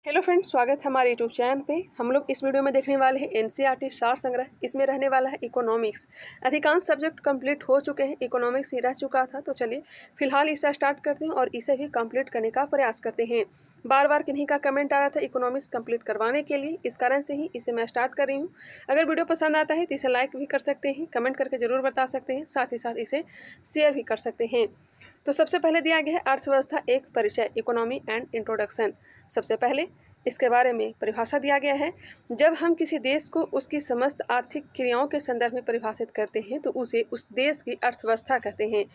Hello friends, स्वागत है हमारे यूट्यूब चैनल पे। हम लोग इस वीडियो में देखने वाले हैं एनसीईआरटी सार संग्रह। इसमें रहने वाला है इकोनॉमिक्स। अधिकांश सब्जेक्ट कंप्लीट हो चुके हैं, इकोनॉमिक्स ही रह चुका था। तो चलिए फिलहाल इसे स्टार्ट करते हैं और इसे भी कंप्लीट करने का प्रयास करते हैं। बार बार किन्हीं का कमेंट आ रहा था इकोनॉमिक्स कंप्लीट करवाने के लिए, इस कारण से ही इसे मैं स्टार्ट कर रही हूँ। अगर वीडियो पसंद आता है तो इसे लाइक भी कर सकते हैं, कमेंट करके ज़रूर बता सकते हैं, साथ ही साथ इसे शेयर भी कर सकते हैं। तो सबसे पहले दिया गया है अर्थव्यवस्था एक परिचय, इकोनॉमी एंड इंट्रोडक्शन। सबसे पहले इसके बारे में परिभाषा दिया गया है। जब हम किसी देश को उसकी समस्त आर्थिक क्रियाओं के संदर्भ में परिभाषित करते हैं तो उसे उस देश की अर्थव्यवस्था कहते हैं।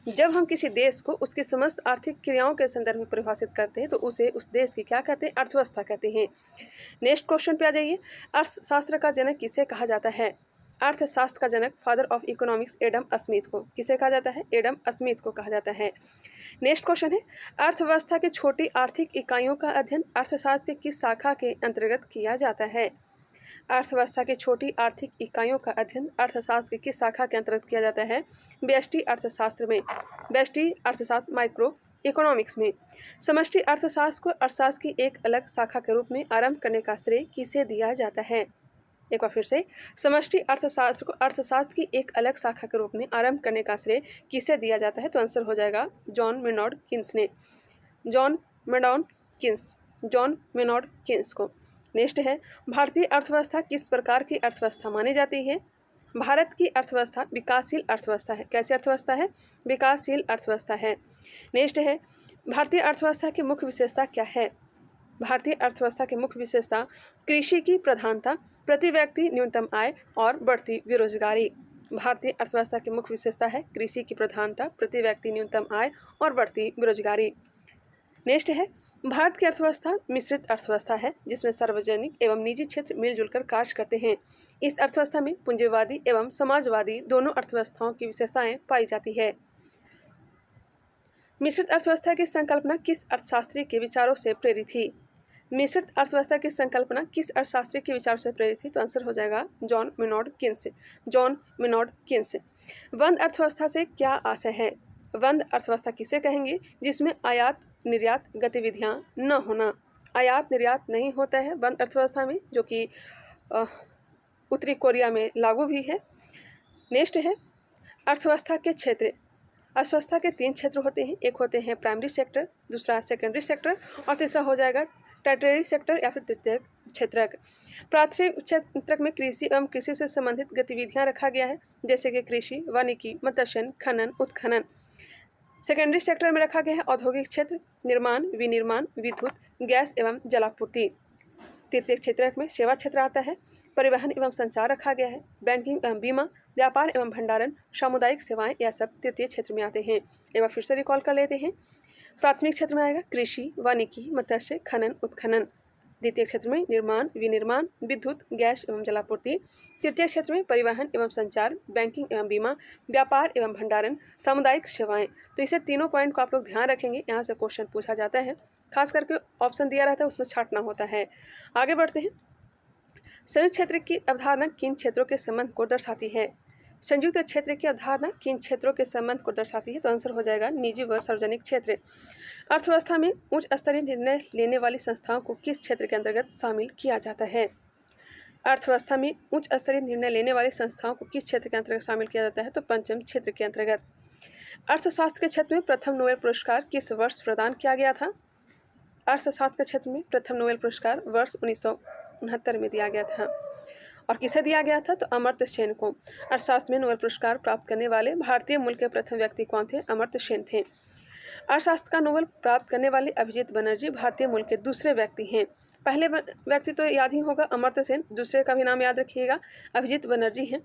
जब हम किसी देश को उसकी समस्त आर्थिक क्रियाओं के संदर्भ में परिभाषित करते हैं तो उसे उस देश की क्या कहते हैं? अर्थव्यवस्था कहते हैं। नेक्स्ट क्वेश्चन पे आ जाइए। अर्थशास्त्र का जनक किसे कहा जाता है? अर्थशास्त्र का जनक, father of economics, Adam Smith को किसे कहा जाता है? एडम स्मिथ को कहा जाता है। नेक्स्ट क्वेश्चन है, अर्थव्यवस्था की छोटी आर्थिक इकाइयों का अध्ययन अर्थशास्त्र की किस शाखा के अंतर्गत किया जाता है? अर्थव्यवस्था की छोटी आर्थिक इकाइयों का अध्ययन अर्थशास्त्र की किस शाखा के अंतर्गत किया जाता है? व्यष्टि अर्थशास्त्र में, व्यष्टि अर्थशास्त्र माइक्रो इकोनॉमिक्स में। समष्टि अर्थशास्त्र को अर्थशास्त्र की एक अलग शाखा के रूप में आरंभ करने का श्रेय किसे दिया जाता है? एक बार फिर से, समष्टि अर्थशास्त्र को अर्थशास्त्र की एक अलग शाखा के रूप में आरंभ करने का श्रेय किसे दिया जाता है? तो आंसर हो जाएगा जॉन मेनॉर्ड किन्स ने, जॉन मेनॉर्ड किन्स को। नेक्स्ट है, भारतीय अर्थव्यवस्था किस प्रकार की अर्थव्यवस्था मानी जाती है? भारत की अर्थव्यवस्था विकासशील अर्थव्यवस्था है। कैसी अर्थव्यवस्था है? विकासशील अर्थव्यवस्था है। नेक्स्ट है, भारतीय अर्थव्यवस्था की मुख्य विशेषता क्या है? भारतीय अर्थव्यवस्था की मुख्य विशेषता कृषि की प्रधानता, प्रति व्यक्ति न्यूनतम आय और बढ़ती बेरोजगारी। भारतीय अर्थव्यवस्था की मुख्य विशेषता है कृषि की प्रधानता, प्रति व्यक्ति न्यूनतम आय और बढ़ती बेरोजगारी। नेक्स्ट है, भारत की अर्थव्यवस्था मिश्रित अर्थव्यवस्था है जिसमें सार्वजनिक एवं निजी क्षेत्र मिलजुल कर कार्य करते हैं। इस अर्थव्यवस्था में पूंजीवादी एवं समाजवादी दोनों अर्थव्यवस्थाओं की विशेषताएं पाई जाती है। मिश्रित अर्थव्यवस्था की संकल्पना किस अर्थशास्त्री के विचारों से प्रेरित थी? मिश्रित अर्थव्यवस्था की संकल्पना किस अर्थशास्त्री के विचार से प्रेरित थी? तो आंसर हो जाएगा जॉन मेनॉर्ड किन्स, जॉन मेनॉर्ड किन्स। बंद अर्थव्यवस्था से क्या आशय है? बंद अर्थव्यवस्था किसे कहेंगे? जिसमें आयात निर्यात गतिविधियां न होना। आयात निर्यात नहीं होता है बंद अर्थव्यवस्था में, जो कि उत्तरी कोरिया में लागू भी है। नेक्स्ट है, अर्थव्यवस्था के क्षेत्र। अर्थव्यवस्था के 3 क्षेत्र होते हैं। एक होते हैं प्राइमरी सेक्टर, दूसरा सेकेंडरी सेक्टर और तीसरा हो जाएगा टर्टियरी सेक्टर या फिर तृतीयक क्षेत्रक। प्राथमिक क्षेत्रक में कृषि एवं कृषि से संबंधित गतिविधियां रखा गया है, जैसे कि कृषि, वानिकी, मत्स्य, खनन, उत्खनन। सेकेंडरी सेक्टर में रखा गया है औद्योगिक क्षेत्र, निर्माण, विनिर्माण, विद्युत, गैस एवं जलापूर्ति। तृतीय क्षेत्र में सेवा क्षेत्र आता है, परिवहन एवं संचार रखा गया है, बैंकिंग एवं बीमा, व्यापार एवं भंडारण, सामुदायिक सेवाएं, यह सब तृतीय क्षेत्र में आते हैं। एक बार फिर से रिकॉल कर लेते हैं। प्राथमिक क्षेत्र में आएगा कृषि, वानिकी, मत्स्य, खनन, उत्खनन। द्वितीय क्षेत्र में निर्माण, विनिर्माण, विद्युत, गैस एवं जलापूर्ति। तृतीय क्षेत्र में परिवहन एवं संचार, बैंकिंग एवं बीमा, व्यापार एवं भंडारण, सामुदायिक सेवाएं। तो इसे तीनों पॉइंट को आप लोग ध्यान रखेंगे, यहाँ से क्वेश्चन पूछा जाता है। खास करके ऑप्शन दिया रहता है उसमें छांटना होता है। आगे बढ़ते हैं। संयुक्त क्षेत्र की अवधारणा किन क्षेत्रों के संबंध को दर्शाती है? संयुक्त क्षेत्र की अवधारणा किन क्षेत्रों के संबंध को दर्शाती है? तो आंसर हो जाएगा निजी व सार्वजनिक क्षेत्र। अर्थव्यवस्था में उच्च स्तरीय निर्णय लेने वाली संस्थाओं को किस क्षेत्र के अंतर्गत शामिल किया जाता है? अर्थव्यवस्था में उच्च स्तरीय निर्णय लेने वाली संस्थाओं को किस क्षेत्र के अंतर्गत शामिल किया जाता है? तो पंचम क्षेत्र के अंतर्गत। अर्थशास्त्र के क्षेत्र में प्रथम नोबेल पुरस्कार किस वर्ष प्रदान किया गया था? अर्थशास्त्र के क्षेत्र में प्रथम नोबेल पुरस्कार वर्ष 1969 में दिया गया था। और किसे दिया गया था? तो अमर्त्य सेन को। अर्थशास्त्र में नोबेल पुरस्कार प्राप्त करने वाले भारतीय मूल के प्रथम व्यक्ति कौन थे? अमर्त्य सेन थे। अर्थशास्त्र का नोबेल प्राप्त करने वाले अभिजीत बनर्जी भारतीय मूल के दूसरे व्यक्ति हैं। पहले व्यक्ति तो याद ही होगा अमर्त्य सेन, दूसरे का भी नाम याद रखिएगा, अभिजीत बनर्जी हैं,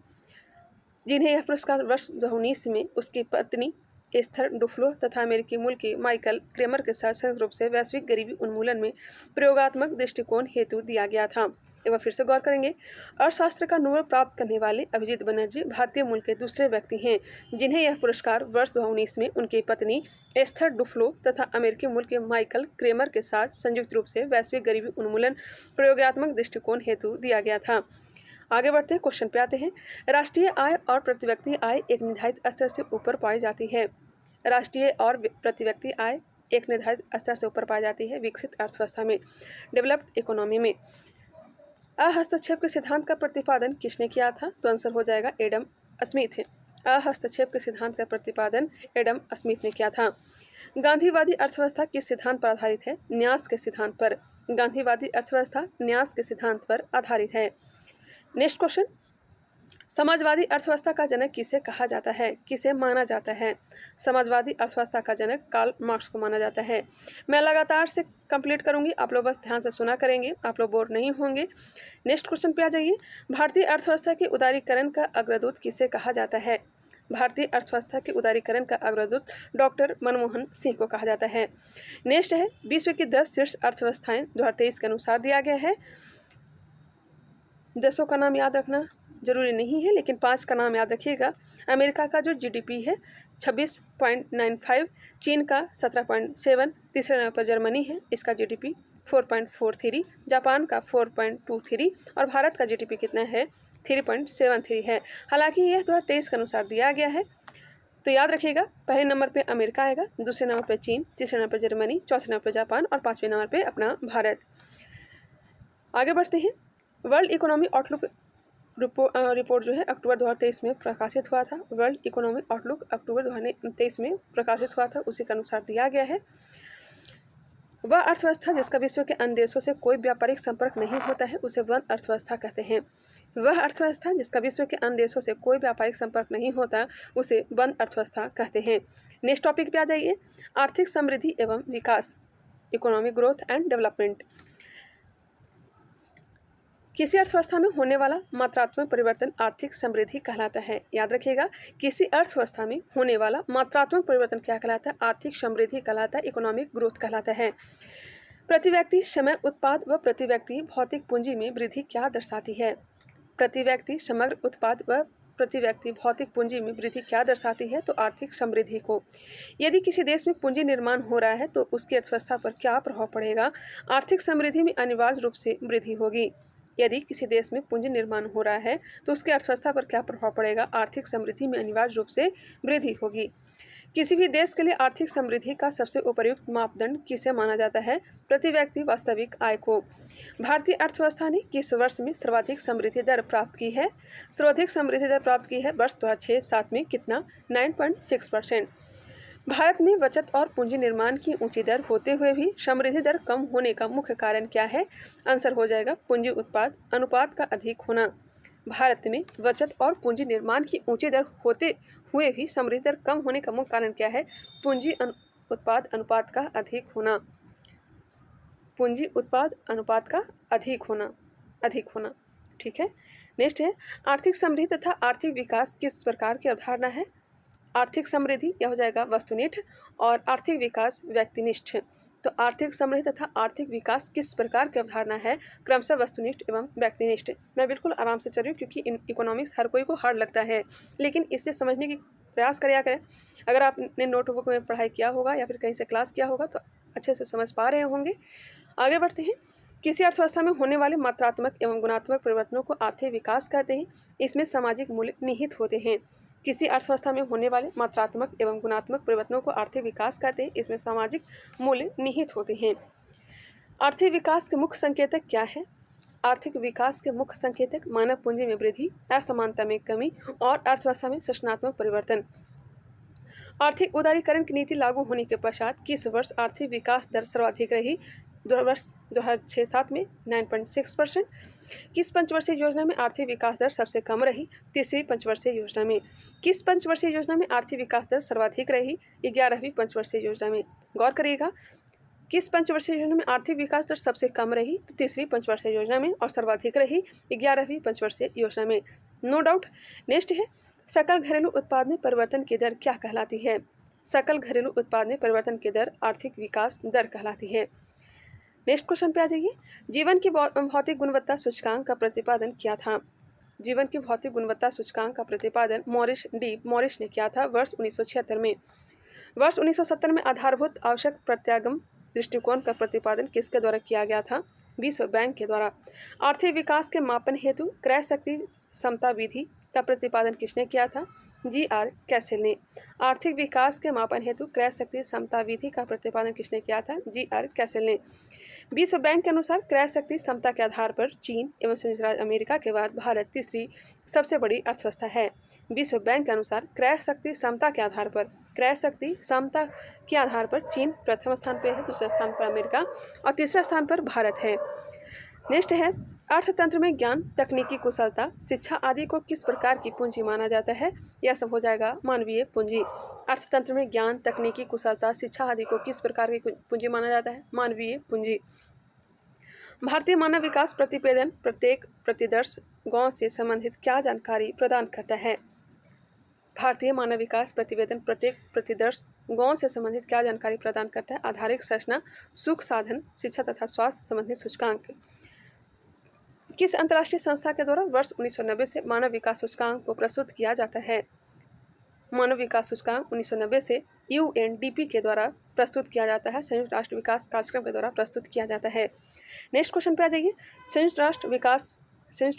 जिन्हें यह पुरस्कार वर्ष 2019 में उसकी पत्नी एस्थर डुफ्लो तथा अमेरिकी मूल के माइकल क्रेमर के साथ संयुक्त रूप से वैश्विक गरीबी उन्मूलन में प्रयोगात्मक दृष्टिकोण हेतु दिया गया था। एक बार फिर से गौर करेंगे। अर्थशास्त्र का नोबेल प्राप्त करने वाले अभिजीत बनर्जी भारतीय मूल के दूसरे व्यक्ति हैं, जिन्हें यह पुरस्कार वर्ष 2019 में उनकी पत्नी एस्थर डुफ्लो तथा अमेरिकी मूल के माइकल क्रेमर के साथ संयुक्त रूप से वैश्विक गरीबी उन्मूलन प्रयोगात्मक दृष्टिकोण हेतु दिया गया था। आगे बढ़ते हैं, क्वेश्चन पे आते हैं। राष्ट्रीय आय और प्रति व्यक्ति आय एक निर्धारित स्तर से ऊपर पाई जाती है। राष्ट्रीय और प्रति व्यक्ति आय एक निर्धारित स्तर से ऊपर पाई जाती है विकसित अर्थव्यवस्था में, डेवलप्ड इकोनॉमी में। हस्तक्षेप के सिद्धांत का प्रतिपादन किसने किया था? तो आंसर हो जाएगा एडम स्मिथ। हस्तक्षेप के सिद्धांत का प्रतिपादन एडम स्मिथ ने किया था। गांधीवादी अर्थव्यवस्था किस सिद्धांत पर आधारित है? न्यास के सिद्धांत पर। गांधीवादी अर्थव्यवस्था न्यास के सिद्धांत पर आधारित है। नेक्स्ट क्वेश्चन, समाजवादी अर्थव्यवस्था का जनक किसे कहा जाता है? किसे माना जाता है? समाजवादी अर्थव्यवस्था का जनक कार्ल मार्क्स को माना जाता है। मैं लगातार से कंप्लीट करूंगी, आप लोग बस ध्यान से सुना करेंगे, आप लोग बोर नहीं होंगे। नेक्स्ट क्वेश्चन पे आ जाइए। भारतीय अर्थव्यवस्था के उदारीकरण का अग्रदूत किसे कहा जाता है? भारतीय अर्थव्यवस्था के उदारीकरण का अग्रदूत डॉक्टर मनमोहन सिंह को कहा जाता है। नेक्स्ट है, विश्व की 10 शीर्ष अर्थव्यवस्थाएं 2023 के अनुसार दिया गया है। देशों का नाम याद रखना जरूरी नहीं है, लेकिन 5 का नाम याद रखिएगा। अमेरिका का जो जीडीपी है 26.95, चीन का 17.7, तीसरे नंबर पर जर्मनी है, इसका जीडीपी 4.43, जापान का 4.23 और भारत का जीडीपी कितना है? 3.73 है। हालांकि यह 2023 के अनुसार दिया गया है, तो याद रखिएगा पहले नंबर पे अमेरिका आएगा, दूसरे नंबर पे चीन, तीसरे नंबर पे जर्मनी, चौथे नंबर पे जापान और 5वें नंबर पे अपना भारत। आगे बढ़ते हैं। वर्ल्ड इकोनॉमी आउटलुक रिपोर्ट जो है अक्टूबर 2023 में प्रकाशित हुआ था। वर्ल्ड इकोनॉमिक आउटलुक अक्टूबर 2023 में प्रकाशित हुआ था, उसी के अनुसार दिया गया है। वह अर्थव्यवस्था जिसका विश्व के अन्य देशों से कोई व्यापारिक संपर्क नहीं होता है उसे वन अर्थव्यवस्था कहते हैं। वह अर्थव्यवस्था जिसका विश्व के अन्य देशों से कोई व्यापारिक संपर्क नहीं होता उसे वन अर्थव्यवस्था कहते हैं। नेक्स्ट टॉपिक पे आ जाइए, आर्थिक समृद्धि एवं विकास, इकोनॉमिक ग्रोथ एंड डेवलपमेंट। किसी अर्थव्यवस्था में होने वाला मात्रात्मक परिवर्तन आर्थिक समृद्धि कहलाता है। याद रखिएगा, किसी अर्थव्यवस्था में होने वाला मात्रात्मक परिवर्तन क्या कहलाता है? आर्थिक समृद्धि कहलाता है, इकोनॉमिक ग्रोथ कहलाता है। प्रति व्यक्ति समय उत्पाद व प्रति व्यक्ति भौतिक पूंजी में वृद्धि क्या दर्शाती है? प्रति व्यक्ति समग्र उत्पाद व प्रति व्यक्ति भौतिक पूंजी में वृद्धि क्या दर्शाती है? तो आर्थिक समृद्धि को। यदि किसी देश में पूंजी निर्माण हो रहा है तो उसकी अर्थव्यवस्था पर क्या प्रभाव पड़ेगा? आर्थिक समृद्धि में अनिवार्य रूप से वृद्धि होगी। यदि किसी देश में पूंजी निर्माण हो रहा है तो उसकी अर्थव्यवस्था पर क्या प्रभाव पड़ेगा? आर्थिक समृद्धि में अनिवार्य रूप से वृद्धि होगी। किसी भी देश के लिए आर्थिक समृद्धि का सबसे उपयुक्त मापदंड किसे माना जाता है? प्रति व्यक्ति वास्तविक आय को। भारतीय अर्थव्यवस्था ने किस वर्ष में सर्वाधिक समृद्धि दर प्राप्त की है? सर्वाधिक समृद्धि दर प्राप्त की है वर्ष 2006-07 में, कितना? 9.6%। भारत में बचत और पूंजी निर्माण की ऊंची दर होते हुए भी समृद्धि दर कम होने का मुख्य कारण क्या है? आंसर हो जाएगा पूंजी उत्पाद अनुपात का अधिक होना। भारत में बचत और पूंजी निर्माण की ऊंची दर होते हुए भी समृद्धि दर कम होने का मुख्य कारण क्या है? पूंजी उत्पाद अनुपात का अधिक होना। पूंजी उत्पाद अनुपात का अधिक होना। ठीक है। नेक्स्ट है, आर्थिक समृद्धि तथा आर्थिक विकास किस प्रकार की अवधारणा है? आर्थिक समृद्धि यह हो जाएगा वस्तुनिष्ठ और आर्थिक विकास व्यक्तिनिष्ठ। तो आर्थिक समृद्धि तथा आर्थिक विकास किस प्रकार की अवधारणा है? क्रमशः वस्तुनिष्ठ एवं व्यक्तिनिष्ठ। मैं बिल्कुल आराम से चल रही हूँ क्योंकि इकोनॉमिक्स हर कोई को हार्ड लगता है, लेकिन इसे समझने की प्रयास करिया करें। अगर आपने नोटबुक में पढ़ाई किया होगा या फिर कहीं से क्लास किया होगा तो अच्छे से समझ पा रहे होंगे। आगे बढ़ते हैं। किसी अर्थव्यवस्था में होने वाले मात्रात्मक एवं गुणात्मक परिवर्तनों को आर्थिक विकास कहते हैं। इसमें सामाजिक मूल्य निहित होते हैं। किसी अर्थव्यवस्था में होने वाले मात्रात्मक एवं गुणात्मक परिवर्तनों को आर्थिक विकास कहते हैं। इसमें सामाजिक मूल्य निहित होते हैं। आर्थिक विकास के मुख्य संकेतक क्या है? आर्थिक विकास के मुख्य संकेतक मानव पूंजी में वृद्धि, असमानता में कमी और अर्थव्यवस्था में शासनात्मक परिवर्तन। आर्थिक उदारीकरण की नीति लागू होने के पश्चात किस वर्ष आर्थिक विकास दर सर्वाधिक रही? वर्ष 2006-07 में 9.6%। किस पंचवर्षीय योजना में आर्थिक विकास दर सबसे कम रही? तीसरी पंचवर्षीय योजना में। किस पंचवर्षीय योजना में आर्थिक विकास दर सर्वाधिक रही? 11वीं पंचवर्षीय योजना में। गौर करिएगा, किस पंचवर्षीय योजना में आर्थिक विकास दर सबसे कम रही? तो तीसरी पंचवर्षीय योजना में, और सर्वाधिक रही 11वीं पंचवर्षीय योजना में। No doubt. नेक्स्ट है, सकल घरेलू उत्पाद में परिवर्तन की दर क्या कहलाती है? सकल घरेलू उत्पाद में परिवर्तन की दर आर्थिक विकास दर कहलाती है। नेक्स्ट क्वेश्चन पे आ जाइए। जीवन की भौतिक गुणवत्ता सूचकांक का प्रतिपादन किया था? जीवन की भौतिक गुणवत्ता सूचकांक का प्रतिपादन मॉरिस ने किया था वर्ष 1976 में। वर्ष 1970 में आधारभूत आवश्यक प्रत्यागम दृष्टिकोण का प्रतिपादन किसके द्वारा किया गया था? विश्व बैंक के द्वारा। आर्थिक विकास के मापन हेतु क्रय शक्ति समता विधि का प्रतिपादन किसने किया था? GR कैसेल ने। आर्थिक विकास के मापन हेतु क्रय शक्ति समता विधि का प्रतिपादन किसने किया था? GR कैसेल ने। विश्व बैंक के अनुसार क्रय शक्ति क्षमता के आधार पर चीन एवं संयुक्त राज्य अमेरिका के बाद भारत तीसरी सबसे बड़ी अर्थव्यवस्था है। विश्व बैंक के अनुसार क्रय शक्ति क्षमता के आधार पर चीन प्रथम स्थान पर है, दूसरे स्थान पर अमेरिका और तीसरे स्थान पर भारत है। नेक्स्ट है, अर्थतंत्र में ज्ञान, तकनीकी कुशलता, शिक्षा आदि को किस प्रकार की पूंजी माना जाता है? यह सब हो जाएगा मानवीय पूंजी। अर्थतंत्र में ज्ञान, तकनीकी कुशलता, शिक्षा आदि को किस प्रकार की पूंजी माना जाता है? मानवीय पूंजी। भारतीय मानव विकास प्रतिवेदन प्रत्येक प्रतिदर्श गांव से संबंधित क्या जानकारी प्रदान करता है? भारतीय मानव विकास प्रतिवेदन प्रत्येक प्रतिदर्श गांव से संबंधित क्या जानकारी प्रदान करता है? आधारिक संरचना, सुख साधन, शिक्षा तथा स्वास्थ्य संबंधित सूचकांक। किस अंतर्राष्ट्रीय संस्था के द्वारा वर्ष 1990 से मानव विकास सूचकांक को प्रस्तुत किया जाता है? मानव विकास सूचकांक 1990 से UNDP के द्वारा प्रस्तुत किया जाता है, संयुक्त राष्ट्र विकास कार्यक्रम के द्वारा प्रस्तुत किया जाता है। नेक्स्ट क्वेश्चन पे आ जाइए। संयुक्त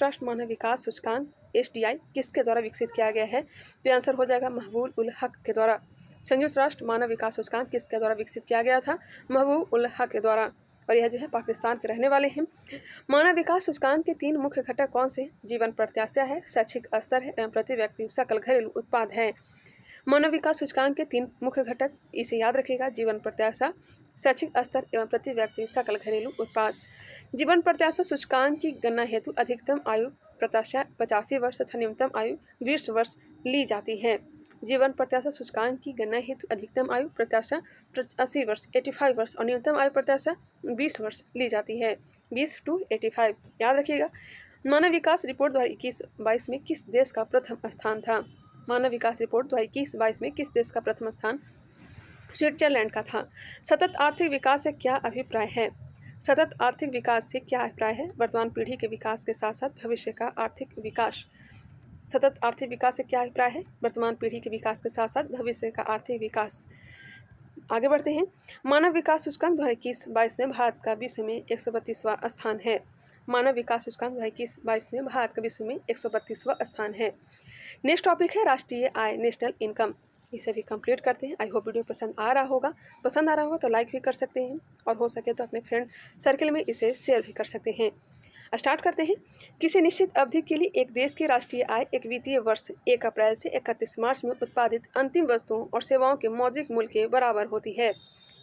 राष्ट्र मानव विकास सूचकांक SDI किसके द्वारा विकसित किया गया है? तो आंसर हो जाएगा महबूब उल हक के द्वारा। संयुक्त राष्ट्र मानव विकास सूचकांक किसके द्वारा विकसित किया गया था? महबूब उल हक के द्वारा, और यह जो है पाकिस्तान के रहने वाले हैं। मानव विकास सूचकांक के 3 मुख्य घटक कौन से? जीवन प्रत्याशा है, शैक्षिक स्तर है एवं प्रति व्यक्ति सकल घरेलू उत्पाद है। मानव विकास सूचकांक के 3 मुख्य घटक, इसे याद रखिएगा, जीवन प्रत्याशा, शैक्षिक स्तर एवं प्रति व्यक्ति सकल घरेलू उत्पाद। जीवन प्रत्याशा सूचकांक की गणना हेतु अधिकतम आयु प्रत्याशा 85 वर्ष तथा न्यूनतम आयु 20 वर्ष ली जाती है। जीवन प्रत्याशा सूचकांक की गणना हेतु अधिकतम आयु प्रत्याशा 85 वर्ष 85 वर्ष और न्यूनतम आयु प्रत्याशा 20 वर्ष ली जाती है, 20 to 85, याद रखिएगा। मानव विकास रिपोर्ट 2021-22 में किस देश का प्रथम स्थान था? मानव विकास रिपोर्ट 2021-22 में किस देश का प्रथम स्थान? स्विट्जरलैंड का था। सतत आर्थिक विकास से क्या अभिप्राय है? सतत आर्थिक विकास से क्या अभिप्राय है? वर्तमान पीढ़ी के विकास के साथ साथ भविष्य का आर्थिक विकास। सतत आर्थिक विकास से क्या अभिप्राय है? वर्तमान पीढ़ी के विकास के साथ साथ भविष्य का आर्थिक विकास। आगे बढ़ते हैं। मानव विकास सूचकांक 2021-22 में भारत का विश्व में 132वां स्थान है। मानव विकास सूचकांक 2021-22 में भारत का विश्व में 132वां स्थान है। नेक्स्ट टॉपिक है राष्ट्रीय आय, नेशनल इनकम। इसे भी कंप्लीट करते हैं। आई होप वीडियो पसंद आ रहा होगा तो लाइक भी कर सकते हैं और हो सके तो अपने फ्रेंड सर्कल में इसे शेयर भी कर सकते हैं। स्टार्ट करते हैं। किसी निश्चित अवधि के लिए एक देश की राष्ट्रीय आय एक वित्तीय वर्ष 1 अप्रैल से 31 मार्च में उत्पादित अंतिम वस्तुओं और सेवाओं के मौद्रिक मूल्य के बराबर होती है।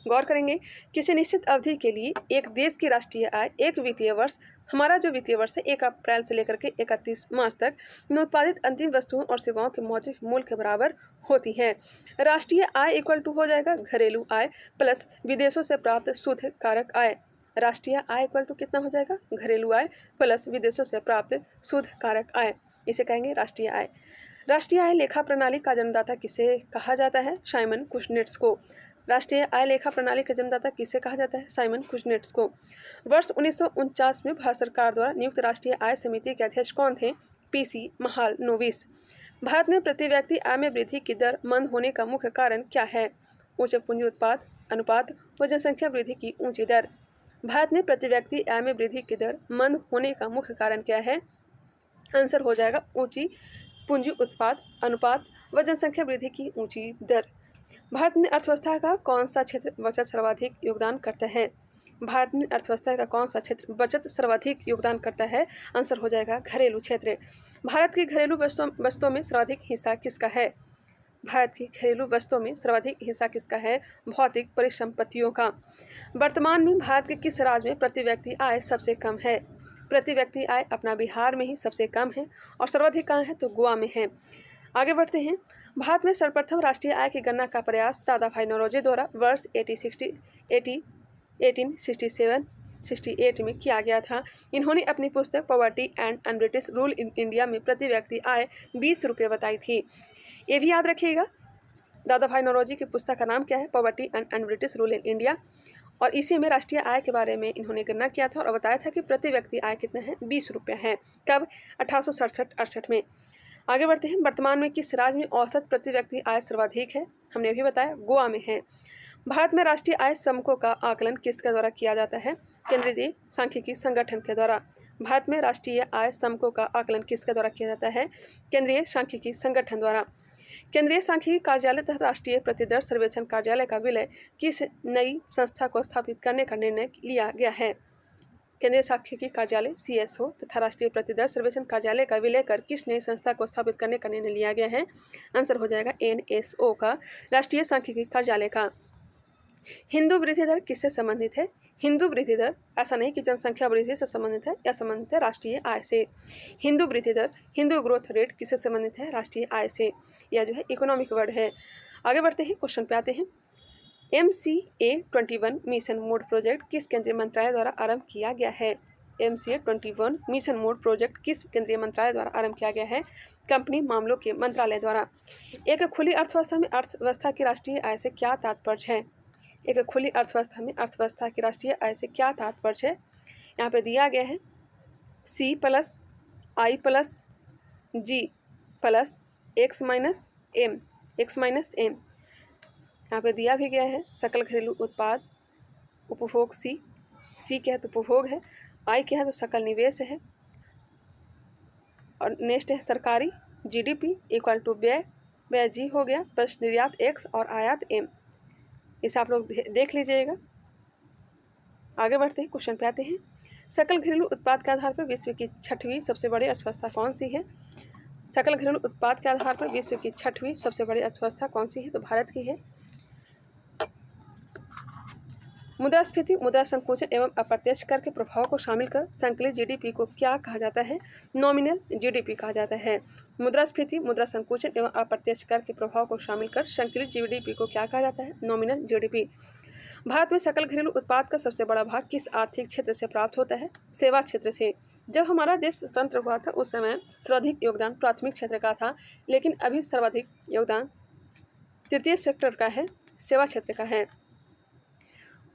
गौर करेंगे, किसी निश्चित अवधि के लिए एक देश की राष्ट्रीय आय एक वित्तीय वर्ष, हमारा जो वित्तीय वर्ष है 1 अप्रैल से लेकर के 31 मार्च तक में उत्पादित अंतिम वस्तुओं और सेवाओं के मौद्रिक मूल्य के बराबर होती है। राष्ट्रीय आय इक्वल टू हो जाएगा घरेलू आय प्लस विदेशों से प्राप्त शुद्ध कारक आय। राष्ट्रीय आय इक्वल टू कितना हो जाएगा? घरेलू आय प्लस विदेशों से प्राप्त शुद्ध कारक आय, इसे कहेंगे राष्ट्रीय आय। राष्ट्रीय आय लेखा प्रणाली का जन्मदाता किसे कहा जाता है? साइमन कुजनेट्स को। राष्ट्रीय आय लेखा प्रणाली का जन्मदाता किसे कहा जाता है? साइमन कुजनेट्स को। वर्ष 1949 में भारत सरकार द्वारा नियुक्त राष्ट्रीय आय समिति के अध्यक्ष कौन थे? PC महालनोबिस। भारत में प्रति व्यक्ति आय में वृद्धि की दर मंद होने का मुख्य कारण क्या है? उच्च पूंजी उत्पाद अनुपात व जनसंख्या वृद्धि की ऊंची दर। भारत में प्रति व्यक्ति आय में वृद्धि की दर मंद होने का मुख्य कारण क्या है? आंसर हो जाएगा ऊंची पूंजी उत्पाद अनुपात व जनसंख्या वृद्धि की ऊंची दर। भारत में अर्थव्यवस्था का कौन सा क्षेत्र बचत सर्वाधिक योगदान करता है? भारत में अर्थव्यवस्था का कौन सा क्षेत्र बचत सर्वाधिक योगदान करता है? आंसर हो जाएगा घरेलू क्षेत्र। भारत की घरेलू वस्तुओं में सर्वाधिक हिस्सा किसका है? भारत की घरेलू वस्तुओं में सर्वाधिक हिस्सा किसका है? भौतिक परिसंपत्तियों का। वर्तमान में भारत के किस राज्य में प्रति व्यक्ति आय सबसे कम है? प्रति व्यक्ति आय अपना बिहार में ही सबसे कम है और सर्वाधिक कहाँ है? तो गोवा में है। आगे बढ़ते हैं। भारत में सर्वप्रथम राष्ट्रीय आय की गणना का प्रयास दादाभाई नौरोजी द्वारा वर्ष 1867-68 में किया गया था। इन्होंने अपनी पुस्तक poverty and un-British rule in India में प्रति व्यक्ति आय 20 रुपये बताई थी। ये भी याद रखिएगा, दादाभाई नौरोजी की पुस्तक का नाम क्या है? Poverty and un-British rule in India, और इसी में राष्ट्रीय आय के बारे में इन्होंने गणना किया था और बताया था कि प्रति व्यक्ति आय कितना है? 20 रुपये है। कब? 1867-68 में। आगे बढ़ते हैं। वर्तमान में किस राज्य में औसत प्रति व्यक्ति आय सर्वाधिक है? हमने अभी बताया गोवा में है। भारत में राष्ट्रीय आय समकों का आकलन किसके द्वारा किया जाता है? केंद्रीय सांख्यिकी संगठन के द्वारा। भारत में राष्ट्रीय आय समकों का आकलन किसके द्वारा किया जाता है? केंद्रीय सांख्यिकी संगठन द्वारा। केंद्रीय सांख्यिकी कार्यालय तथा राष्ट्रीय प्रतिदर्श सर्वेक्षण कार्यालय का विलय किस नई संस्था को स्थापित करने का निर्णय लिया गया है? केंद्रीय सांख्यिकी कार्यालय CSO तथा राष्ट्रीय प्रतिदर्श सर्वेक्षण कार्यालय का विलय कर किस नई संस्था को स्थापित करने का निर्णय लिया गया है? आंसर हो जाएगा NSO का, राष्ट्रीय सांख्यिकी कार्यालय का। हिंदू वृद्धि दर किससे संबंधित है? हिंदू वृद्धि दर ऐसा नहीं कि जनसंख्या वृद्धि से संबंधित है, या संबंधित है राष्ट्रीय आय से। हिंदू वृद्धि दर, हिंदू ग्रोथ रेट किससे संबंधित है? राष्ट्रीय आय से। यह जो है इकोनॉमिक वर्ड है। आगे बढ़ते हैं, क्वेश्चन पे आते हैं। MCA-21 मिशन मोड प्रोजेक्ट किस केंद्रीय मंत्रालय द्वारा आरंभ किया गया है? MCA-21 मिशन मोड प्रोजेक्ट किस केंद्रीय मंत्रालय द्वारा आरंभ किया गया है? कंपनी मामलों के मंत्रालय द्वारा। एक खुली अर्थव्यवस्था में अर्थव्यवस्था की राष्ट्रीय आय से क्या तात्पर्य है? एक खुली अर्थव्यवस्था में अर्थव्यवस्था की राष्ट्रीय आय से क्या तात्पर्य है? यहाँ पे दिया गया है C + I + G + X - M। यहाँ पे दिया भी गया है सकल घरेलू उत्पाद, उपभोग C क्या है तो उपभोग है, I क्या है तो सकल निवेश है, और नेक्स्ट है सरकारी GDP = व्यय G हो गया, प्लस निर्यात X और आयात M। इसे आप लोग देख लीजिएगा। आगे बढ़ते हैं, क्वेश्चन पे आते हैं। सकल घरेलू उत्पाद के आधार पर विश्व की 6वीं सबसे बड़ी अर्थव्यवस्था कौन सी है? सकल घरेलू उत्पाद के आधार पर विश्व की 6वीं सबसे बड़ी अर्थव्यवस्था कौन सी है? तो भारत की है। मुद्रास्फीति, मुद्रा संकुचन एवं अप्रत्यक्ष कर के प्रभाव को शामिल कर संकलित GDP को क्या कहा जाता है? नॉमिनल GDP कहा जाता है। मुद्रास्फीति, मुद्रा संकुचन एवं अप्रत्यक्ष कर के प्रभाव को शामिल कर संकलित GDP को क्या कहा जाता है? Nominal GDP। भारत में सकल घरेलू उत्पाद का सबसे बड़ा भाग किस आर्थिक क्षेत्र से प्राप्त होता है? सेवा क्षेत्र से। जब हमारा देश स्वतंत्र हुआ था उस समय सर्वाधिक योगदान प्राथमिक क्षेत्र का था, लेकिन अभी सर्वाधिक योगदान तृतीय सेक्टर का है, सेवा क्षेत्र का है।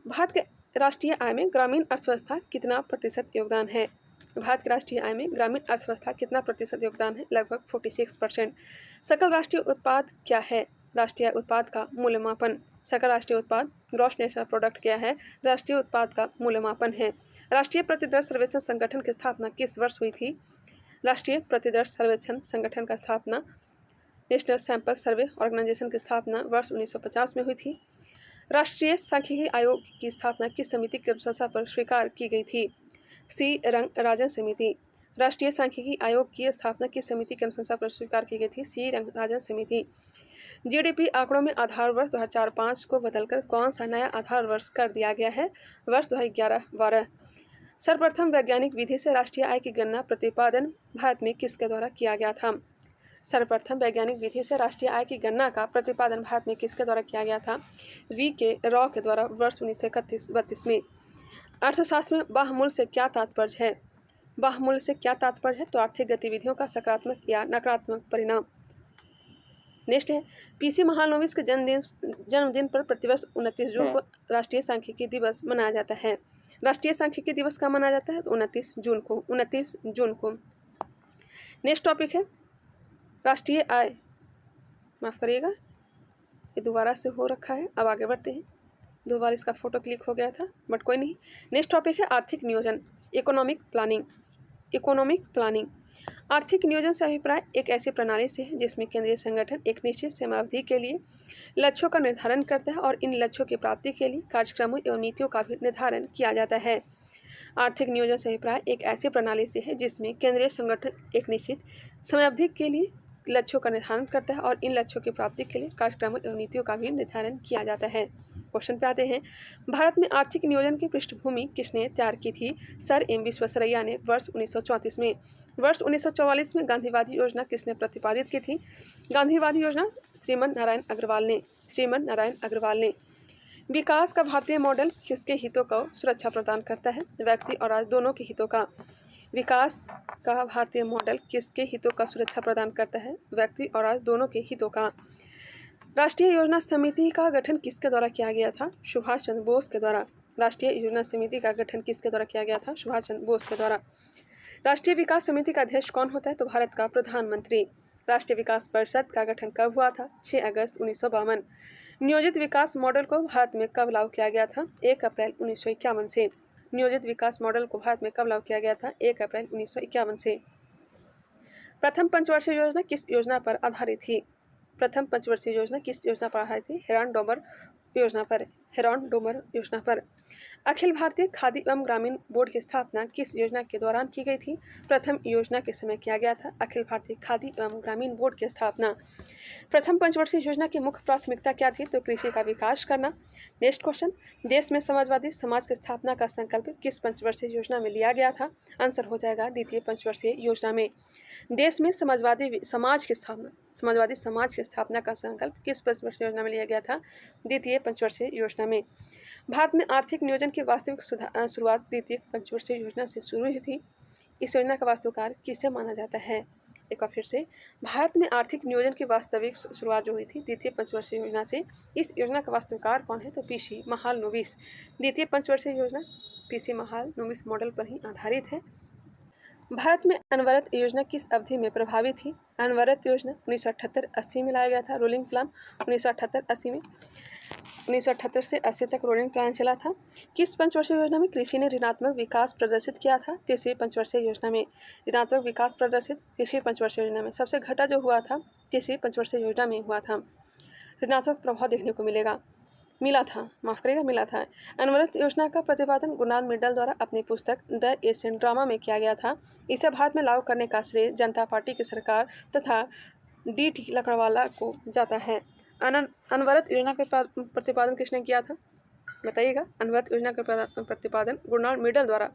भारत के राष्ट्रीय आय में ग्रामीण अर्थव्यवस्था कितना प्रतिशत योगदान है? भारत की राष्ट्रीय आय में ग्रामीण अर्थव्यवस्था कितना प्रतिशत योगदान है? लगभग 46%। सकल राष्ट्रीय उत्पाद क्या है? राष्ट्रीय उत्पाद का मूल्यमापन। सकल राष्ट्रीय उत्पाद ग्रॉस नेशनल प्रोडक्ट क्या है? राष्ट्रीय उत्पाद का मूल्यमापन है। राष्ट्रीय प्रतिदर्श सर्वेक्षण संगठन की स्थापना किस वर्ष हुई थी? राष्ट्रीय प्रतिदर्श सर्वेक्षण संगठन का स्थापना, नेशनल सैंपल सर्वे ऑर्गेनाइजेशन की स्थापना वर्ष 1950 में हुई थी। राष्ट्रीय सांख्यिकी आयोग की स्थापना किस समिति की अनुशंसा पर स्वीकार की गई थी? C रंगराजन समिति। राष्ट्रीय सांख्यिकी आयोग की स्थापना किस समिति की अनुशंसा पर स्वीकार की गई थी? C रंगराजन समिति। GDP आंकड़ों में आधार वर्ष 2004-05 को बदलकर कौन सा नया आधार वर्ष कर दिया गया है? वर्ष 2011-12। सर्वप्रथम वैज्ञानिक विधि से राष्ट्रीय आय की गणना प्रतिपादन भारत में किसके द्वारा किया गया था? सर्वप्रथम वैज्ञानिक विधि से राष्ट्रीय आय की गणना का प्रतिपादन भारत में किसके द्वारा किया गया था? V.K. रॉ के द्वारा वर्ष 1931-32 में। अर्थशास्त्र में बाह्य से क्या तात्पर्य है? बाह्य से क्या तात्पर्य है? तो आर्थिक गतिविधियों का सकारात्मक या नकारात्मक परिणाम। नेक्स्ट है PC महालनोबिस के जन्मदिन पर प्रतिवर्ष 29 जून को राष्ट्रीय सांख्यिकी दिवस मनाया जाता है। राष्ट्रीय सांख्यिकी दिवस कब मनाया जाता है? तो 29 जून को। नेक्स्ट टॉपिक है राष्ट्रीय आय, माफ़ करिएगा ये दोबारा से हो रखा है, अब आगे बढ़ते हैं। दोबारा इसका फोटो क्लिक हो गया था, बट कोई नहीं। नेक्स्ट टॉपिक है आर्थिक नियोजन, इकोनॉमिक प्लानिंग। आर्थिक नियोजन से अभिप्राय एक ऐसी प्रणाली से है जिसमें केंद्रीय संगठन एक निश्चित समयावधि के लिए लक्ष्यों का निर्धारण करता है और इन लक्ष्यों की प्राप्ति के लिए कार्यक्रमों एवं नीतियों का भी निर्धारण किया जाता है। आर्थिक नियोजन से अभिप्राय एक ऐसी प्रणाली से है जिसमें केंद्रीय संगठन एक निश्चित समयावधि के लिए लक्ष्यों का निर्धारण करता है और इन लक्ष्यों की प्राप्ति के लिए कार्यक्रमों एवं नीतियों का भी निर्धारण किया जाता है। क्वेश्चन पे आते हैं। भारत में आर्थिक नियोजन की पृष्ठभूमि किसने तैयार की थी? सर एम विश्वेश्वरैया ने वर्ष 1934 में। वर्ष 1944 में गांधीवादी योजना किसने प्रतिपादित की थी? गांधीवादी योजना श्रीमन नारायण अग्रवाल ने। विकास का भारतीय मॉडल किसके हितों को सुरक्षा प्रदान करता है? व्यक्ति और राज्य दोनों के हितों का। विकास का भारतीय मॉडल किसके हितों का सुरक्षा प्रदान करता है? व्यक्ति और राज्य दोनों के हितों का। राष्ट्रीय योजना समिति का गठन किसके द्वारा किया गया था? सुभाष चंद्र बोस के द्वारा। राष्ट्रीय योजना समिति का गठन किसके द्वारा किया गया था? सुभाष चंद्र बोस के द्वारा। राष्ट्रीय विकास समिति का अध्यक्ष कौन होता है? तो भारत का प्रधानमंत्री। राष्ट्रीय विकास परिषद का गठन कब हुआ था? 6 अगस्त 1952। नियोजित विकास मॉडल को भारत में कब लागू किया गया था? 1 अप्रैल 1951 से। नियोजित विकास मॉडल को भारत में कब लागू किया गया था? 1 अप्रैल 1951 से। प्रथम पंचवर्षीय योजना किस योजना पर आधारित थी? प्रथम पंचवर्षीय योजना किस योजना पर आधारित थी? हेरान-डोमर योजना पर। हेरान-डोमर योजना पर। अखिल भारतीय खादी एवं ग्रामीण बोर्ड की स्थापना किस योजना के दौरान की गई थी? प्रथम योजना के समय किया गया था अखिल भारतीय खादी एवं ग्रामीण बोर्ड की स्थापना। प्रथम पंचवर्षीय योजना की मुख्य प्राथमिकता क्या थी? तो कृषि का विकास करना। नेक्स्ट क्वेश्चन, देश में समाजवादी समाज की स्थापना का संकल्प किस पंचवर्षीय योजना में लिया गया था? आंसर हो जाएगा द्वितीय पंचवर्षीय योजना में। देश में समाजवादी समाज की स्थापना का संकल्प किस पंचवर्षीय योजना में लिया गया था? द्वितीय पंचवर्षीय योजना में। भारत में आर्थिक नियोजन की वास्तविक शुरुआत द्वितीय पंचवर्षीय योजना से शुरू हुई थी। इस योजना का वास्तुकार किसे माना जाता है? एक बार फिर से, भारत में आर्थिक नियोजन की वास्तविक शुरुआत जो हुई थी द्वितीय पंचवर्षीय योजना से। इस योजना का वास्तुकार कौन है? तो पीसी महालनोबिस। द्वितीय पंचवर्षीय योजना पीसी महालनोबिस मॉडल पर ही आधारित है। भारत में अनवरत योजना किस अवधि में प्रभावी थी? अनवरत योजना 1978-80 में लाया गया था। रोलिंग प्लान 1978-80 में 1978 से 80 तक रोलिंग प्लान चला था। किस पंचवर्षीय योजना में कृषि ने ऋणात्मक विकास प्रदर्शित किया था? तीसरी पंचवर्षीय योजना में ऋणात्मक विकास प्रदर्शित तीसरी पंचवर्षीय योजना में। सबसे घटा जो हुआ था तीसरी पंचवर्षीय योजना में हुआ था। ऋणात्मक प्रभाव देखने को मिला था। अनवरत योजना का प्रतिपादन गुरनाथ मित्तल द्वारा अपनी पुस्तक द एशियन ड्रामा में किया गया था। इसे भारत में लागू करने का श्रेय जनता पार्टी की सरकार तथा डी.टी. लकड़वाला को जाता है। अनवरत योजना का प्रतिपादन किसने किया था? बताइएगा। अनवरत योजना का प्रतिपादन गुरनाथ मित्तल द्वारा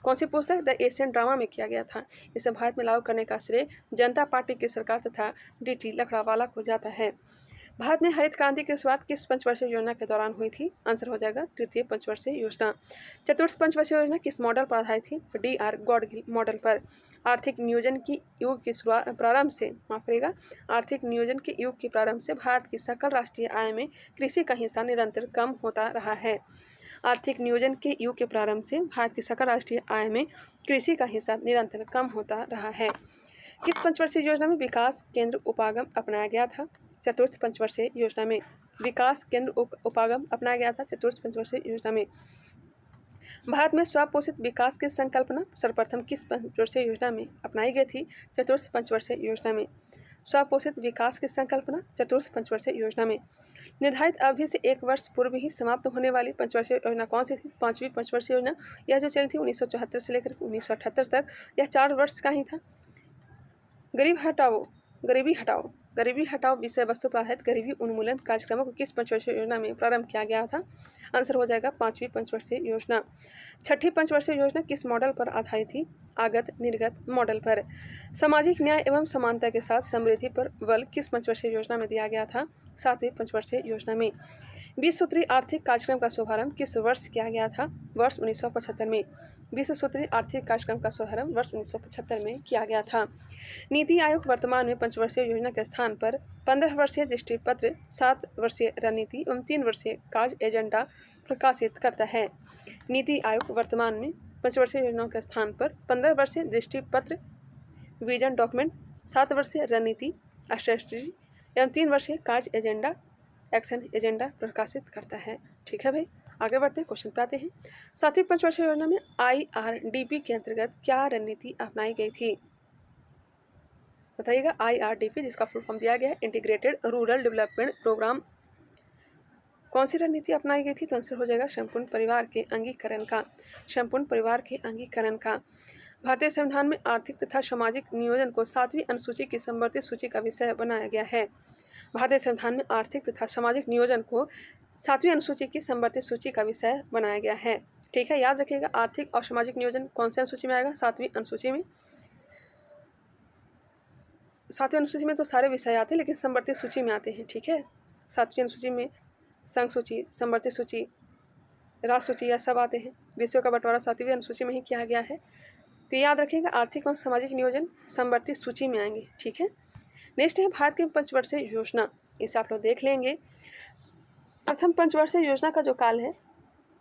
कौन सी पुस्तक द एशियन ड्रामा में किया गया था। इसे भारत में लागू करने का श्रेय जनता पार्टी की सरकार तथा डी.टी. लकड़वाला को जाता है। भारत में हरित क्रांति की शुरुआत किस पंचवर्षीय योजना के दौरान हुई थी? आंसर हो जाएगा तृतीय पंचवर्षीय योजना। चतुर्थ पंचवर्षीय योजना किस मॉडल पर आधारित थी? डी.आर. गॉडगिल मॉडल पर। आर्थिक नियोजन की युग की प्रारंभ से भारत की सकल राष्ट्रीय आय में कृषि का हिस्सा निरंतर कम होता रहा है। आर्थिक नियोजन के युग के प्रारंभ से भारत की सकल राष्ट्रीय आय में कृषि का हिस्सा निरंतर कम होता रहा है। किस पंचवर्षीय योजना में विकास केंद्र उपागम अपनाया गया था? चतुर्थ पंचवर्षीय योजना में विकास केंद्र उपागम अपनाया गया था। चतुर्थ पंचवर्षीय योजना में। भारत में स्वपोषित विकास की संकल्पना सर्वप्रथम किस पंचवर्षीय योजना में अपनाई गई थी? चतुर्थ पंचवर्षीय योजना में। स्वपोषित विकास की संकल्पना चतुर्थ पंचवर्षीय योजना में। निर्धारित अवधि से 1 वर्ष पूर्व ही समाप्त होने वाली पंचवर्षीय योजना कौन सी थी? पांचवी पंचवर्षीय योजना। यह जो चली थी 1974 से लेकर 1978 तक, यह 4 वर्ष का ही था। गरीबी हटाओ विषय वस्तु पर आधारित गरीबी उन्मूलन कार्यक्रमों को किस पंचवर्षीय योजना में प्रारंभ किया गया था? आंसर हो जाएगा पांचवी पंचवर्षीय योजना। छठी पंचवर्षीय योजना किस मॉडल पर आधारित थी? आगत निर्गत मॉडल पर। सामाजिक न्याय एवं समानता के साथ समृद्धि पर बल किस पंचवर्षीय योजना में दिया गया था? सातवीं पंचवर्षीय योजना में। 20 सूत्री आर्थिक कार्यक्रम का शुभारंभ किस वर्ष किया गया था? वर्ष 1975 में। 20 सूत्री आर्थिक कार्यक्रम का शुभारंभ वर्ष 1975 में किया गया था। नीति आयोग वर्तमान में पंचवर्षीय योजना के स्थान पर 15 वर्षीय दृष्टि पत्र, 7 वर्षीय रणनीति एवं 3 वर्षीय कार्य एजेंडा प्रकाशित करता है। नीति आयोग वर्तमान में पंचवर्षीय योजनाओं के स्थान पर 15 वर्षीय दृष्टि पत्र, विजन डॉक्यूमेंट, 7 वर्षीय रणनीति स्ट्रेटजी एवं 3 वर्षीय कार्य एजेंडा एक्शन एजेंडा प्रकाशित करता है। ठीक है भाई, आगे बढ़ते हैं, क्वेश्चन पे आते हैं। सातवीं पंचवर्षीय योजना में IRDP के अंतर्गत क्या रणनीति अपनाई गई थी? बताइएगा। IRDP जिसका फुल फॉर्म दिया गया है इंटीग्रेटेड रूरल डेवलपमेंट प्रोग्राम। कौन सी रणनीति अपनाई गई थी? तो आंसर हो जाएगा संपूर्ण परिवार के अंगीकरण का। भारतीय संविधान में आर्थिक तथा सामाजिक नियोजन को 7वीं अनुसूची की समवर्ती सूची का विषय बनाया गया है। भारतीय संविधान में आर्थिक तथा सामाजिक नियोजन को 7वीं अनुसूची की समवर्ती सूची का विषय बनाया गया है। ठीक है, याद रखिएगा। आर्थिक और सामाजिक नियोजन कौन से अनुसूची में आएगा? 7वीं अनुसूची में। 7वीं अनुसूची में तो सारे विषय आते हैं, लेकिन समवर्ती सूची में आते हैं। ठीक है, 7वीं अनुसूची में संघ सूची, समवर्ती सूची, राष्ट्र सूची, यह सब आते हैं। विषयों का बंटवारा 7वीं अनुसूची में ही किया गया है। तो याद रखिएगा, आर्थिक और सामाजिक नियोजन समवर्ती सूची में आएंगे। ठीक है, नेक्स्ट है भारत की पंचवर्षीय योजना। इसे आप लोग देख लेंगे। प्रथम पंचवर्षीय योजना का जो काल है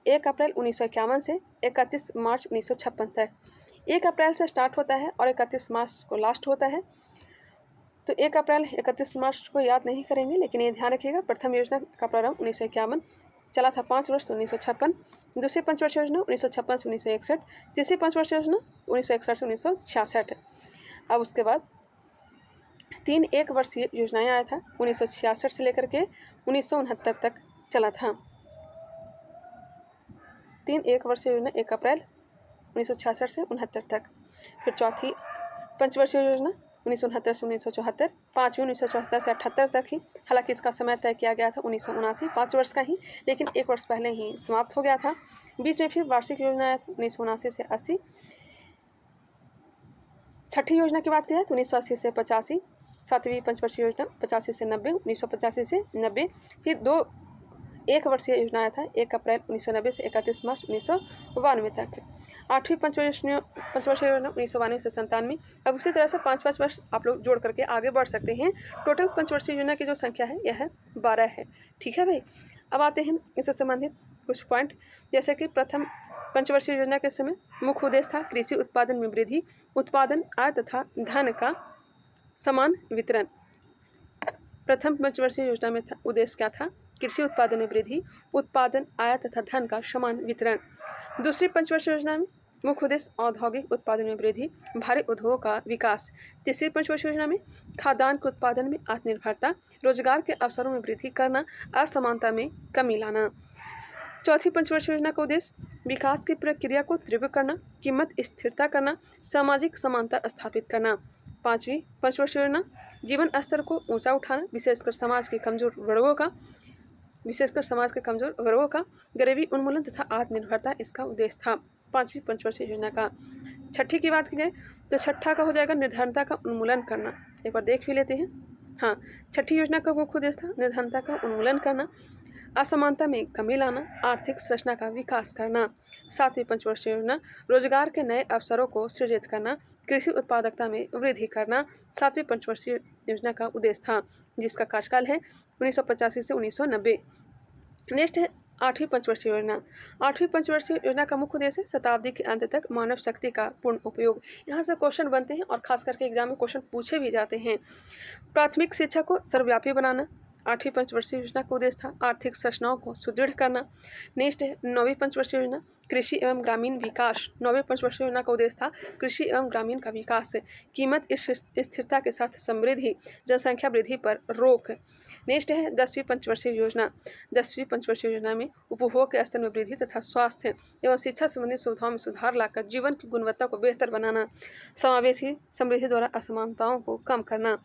1 अप्रैल 1951 से 31 मार्च 1956 तक। 1 अप्रैल से स्टार्ट होता है और 31 मार्च को लास्ट होता है। तो 1 अप्रैल 31 मार्च को याद नहीं करेंगे, लेकिन ये ध्यान रखिएगा। प्रथम योजना का प्रारंभ 1951, चला था 5 वर्ष, 1956। दूसरी पंचवर्षीय योजना 1956 से 1961। तीसरी पंचवर्षीय योजना 1961 से 1966। अब उसके बाद 3 एक वर्षीय योजनाएं आया था। 1966 से लेकर के 1969 तक चला था। 3 एक वर्षीय योजना 1 अप्रैल 1966 से 69 तक। फिर चौथी पंचवर्षीय योजना 1969 से 1974, पाँचवीं 1974 से 78 तक ही। हालांकि इसका समय तय किया गया था 1979, 5 वर्ष का ही, लेकिन 1 वर्ष पहले ही समाप्त हो गया था। बीच में फिर वार्षिक योजना आया था 1979 से 80। छठी योजना की बात की जाए तो 1980 से 85। सातवीं पंचवर्षीय योजना 85 से 90, 1985 से 90। फिर 2 एक वर्षीय योजना आया था 1 अप्रैल 1990 से 31 मार्च 1992 तक। आठवीं पंचवर्षीय योजना 1992 से 97। अब उसी तरह से 5-5 वर्ष आप लोग जोड़ करके आगे बढ़ सकते हैं। टोटल पंचवर्षीय योजना की जो संख्या है यह 12 है। ठीक है भाई। अब आते हैं इससे संबंधित कुछ पॉइंट, जैसे कि प्रथम पंचवर्षीय योजना के समय मुख्य उद्देश्य था कृषि उत्पादन में वृद्धि, उत्पादन, आय तथा धन का समान वितरण। प्रथम पंचवर्षीय योजना में उद्देश्य क्या था? कृषि उत्पादन में वृद्धि, उत्पादन, आय तथा धन का समान वितरण। दूसरी पंचवर्षीय योजना में मुख्य उद्देश्य औद्योगिक उत्पादन में वृद्धि, भारी उद्योगों का विकास। तीसरी पंचवर्षीय योजना में खाद्यान्न के उत्पादन में आत्मनिर्भरता, रोजगार के अवसरों में वृद्धि करना, असमानता में कमी लाना। चौथी पंचवर्षीय योजना का उद्देश्य विकास की प्रक्रिया को तीव्र करना, कीमत स्थिरता करना, सामाजिक समानता स्थापित करना। पाँचवीं पंचवर्षीय योजना जीवन स्तर को ऊंचा उठाना, विशेषकर समाज के कमजोर वर्गों का गरीबी उन्मूलन तथा आत्मनिर्भरता इसका उद्देश्य था। पाँचवीं पंचवर्षीय योजना का। छठी की बात की जाए तो छठा का हो जाएगा निर्धनता का उन्मूलन करना। एक बार देख भी लेते हैं। हाँ, छठी योजना का मुख्य उद्देश्य था निर्धनता का उन्मूलन करना, असमानता में कमी लाना, आर्थिक संरचना का विकास करना। सातवीं पंचवर्षीय योजना रोजगार के नए अवसरों को सृजित करना, कृषि उत्पादकता में वृद्धि करना। सातवीं पंचवर्षीय योजना का उद्देश्य था, जिसका कार्यकाल है 1985 से 1990। नेक्स्ट है आठवीं पंचवर्षीय योजना। आठवीं पंचवर्षीय योजना का मुख्य उद्देश्य है शताब्दी के अंत तक मानव शक्ति का पूर्ण उपयोग। यहाँ से क्वेश्चन बनते हैं और खास करके एग्जाम में क्वेश्चन पूछे भी जाते हैं। प्राथमिक शिक्षा को सर्वव्यापी बनाना आठवीं पंचवर्षीय योजना का उद्देश्य था। आर्थिक संरचनाओं को सुदृढ़ करना। नेक्स्ट है नौवीं पंचवर्षीय योजना कृषि एवं ग्रामीण विकास। नौवीं पंचवर्षीय योजना का उद्देश्य था कृषि एवं ग्रामीण का विकास, कीमत स्थिरता के साथ समृद्धि, जनसंख्या वृद्धि पर रोक। नेक्स्ट है 10वीं पंचवर्षीय योजना। 10वीं पंचवर्षीय योजना में उपभोग के स्तर में वृद्धि तथा स्वास्थ्य एवं शिक्षा संबंधी सुविधाओं में सुधार लाकर जीवन की गुणवत्ता को बेहतर बनाना, समावेशी समृद्धि द्वारा असमानताओं को कम करना।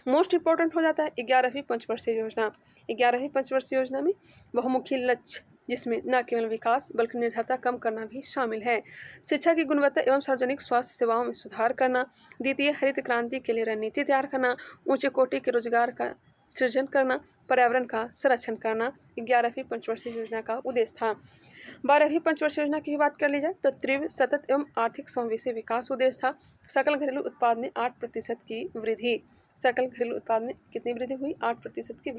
मोस्ट इंपॉर्टेंट हो जाता है 11वीं पंचवर्षीय योजना। 11वीं पंचवर्षीय योजना में बहुमुखी लक्ष्य, जिसमें न केवल विकास बल्कि निर्धनता कम करना भी शामिल है। शिक्षा की गुणवत्ता एवं सार्वजनिक स्वास्थ्य सेवाओं में सुधार करना, द्वितीय हरित क्रांति के लिए रणनीति तैयार करना, ऊंचे कोटि के रोजगार का सृजन करना, पर्यावरण का संरक्षण करना 11वीं पंचवर्षीय योजना का उद्देश्य था। 12वीं पंचवर्षीय योजना की बात कर ली जाए तो तीव्र, सतत एवं आर्थिक समावेशी विकास उद्देश्य था। सकल घरेलू उत्पाद में 8% की वृद्धि। सकल घरेलू उत्पाद में कितनी वृद्धि हुई? 8% की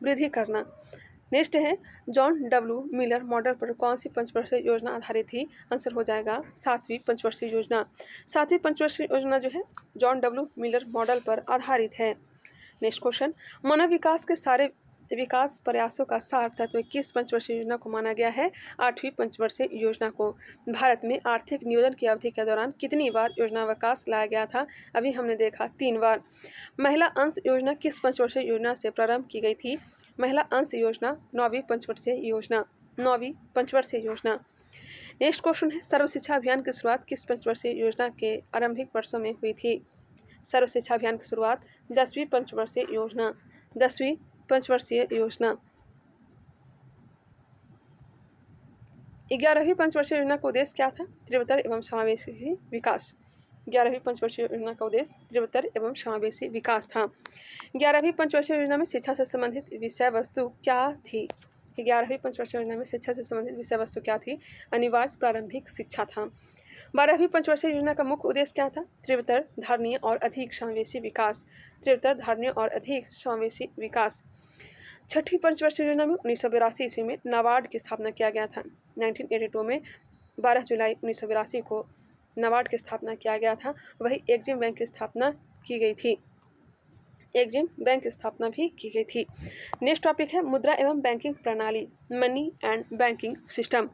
वृद्धि करना। नेक्स्ट है जॉन डब्ल्यू मिलर मॉडल पर कौन सी पंचवर्षीय योजना आधारित थी? आंसर हो जाएगा 7वीं पंचवर्षीय योजना। 7वीं पंचवर्षीय योजना जो है जॉन डब्ल्यू मिलर मॉडल पर आधारित है। नेक्स्ट क्वेश्चन, मानव विकास के सारे विकास प्रयासों का सार तत्व किस पंचवर्षीय योजना को माना गया है? 8वीं पंचवर्षीय योजना को। भारत में आर्थिक नियोजन की अवधि के दौरान कितनी बार योजना विकास लाया गया था? अभी हमने देखा 3 बार। महिला अंश योजना किस पंचवर्षीय योजना से प्रारंभ की गई थी? महिला अंश योजना 9वीं पंचवर्षीय योजना। 9वीं पंचवर्षीय योजना। नेक्स्ट क्वेश्चन है सर्व शिक्षा अभियान की शुरुआत किस पंचवर्षीय योजना के आरंभिक वर्षों में हुई थी? सर्व शिक्षा अभियान की शुरुआत 10वीं पंचवर्षीय योजना। 10वीं पंचवर्षीय योजना। 11वीं पंचवर्षीय योजना का उद्देश्य क्या था? तीव्रतर एवं समावेशी विकास। 11वीं पंचवर्षीय योजना का उद्देश्य तीव्रतर एवं समावेशी विकास था। 11वीं पंचवर्षीय योजना में शिक्षा से संबंधित विषय वस्तु क्या थी? 11वीं पंचवर्षीय योजना में शिक्षा से संबंधित विषय वस्तु क्या थी? अनिवार्य प्रारंभिक शिक्षा था। 12वीं पंचवर्षीय योजना का मुख्य उद्देश्य क्या था? तीव्रतर, धारणीय और अधिक समावेशी विकास। तीव्रतर, धारणीय और अधिक समावेशी विकास। छठी पंचवर्षीय योजना में 1982 ईस्वी में नाबार्ड की स्थापना किया गया था। 1982 में 12 जुलाई 1982 को नाबार्ड की स्थापना किया गया था। वही एग्जिम बैंक की स्थापना की गई थी। एग्जिम बैंक की स्थापना भी की गई थी। नेक्स्ट टॉपिक है मुद्रा एवं बैंकिंग प्रणाली, money and banking system.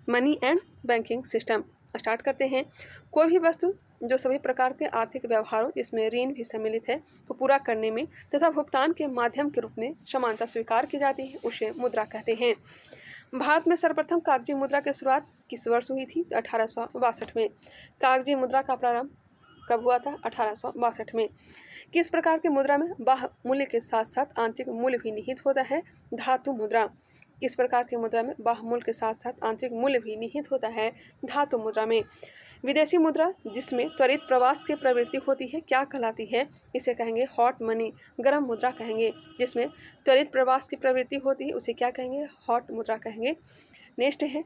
Money and banking system. Start करते हैं। कोई भी वस्तु जो सभी प्रकार के आर्थिक व्यवहारों जिसमें ऋण भी सम्मिलित है को पूरा करने में तथा भुगतान के माध्यम के रूप में समानता स्वीकार की जाती है उसे मुद्रा कहते हैं। भारत में सर्वप्रथम कागजी मुद्रा की शुरुआत किस वर्ष हुई थी? 1862 में। कागजी मुद्रा का प्रारंभ कब हुआ था? 1862 में। किस प्रकार की मुद्रा में बाह्य मूल्य के साथ साथ आंतरिक मूल्य भी निहित होता है? धातु मुद्रा। किस प्रकार की मुद्रा में बाह्य मूल्य के साथ साथ आंतरिक मूल्य भी निहित होता है? धातु मुद्रा में। विदेशी मुद्रा जिसमें त्वरित प्रवास की प्रवृत्ति होती है क्या कहलाती है? इसे कहेंगे हॉट मनी, गर्म मुद्रा कहेंगे। जिसमें त्वरित प्रवास की प्रवृत्ति होती है उसे क्या कहेंगे? हॉट मुद्रा कहेंगे। नेक्स्ट है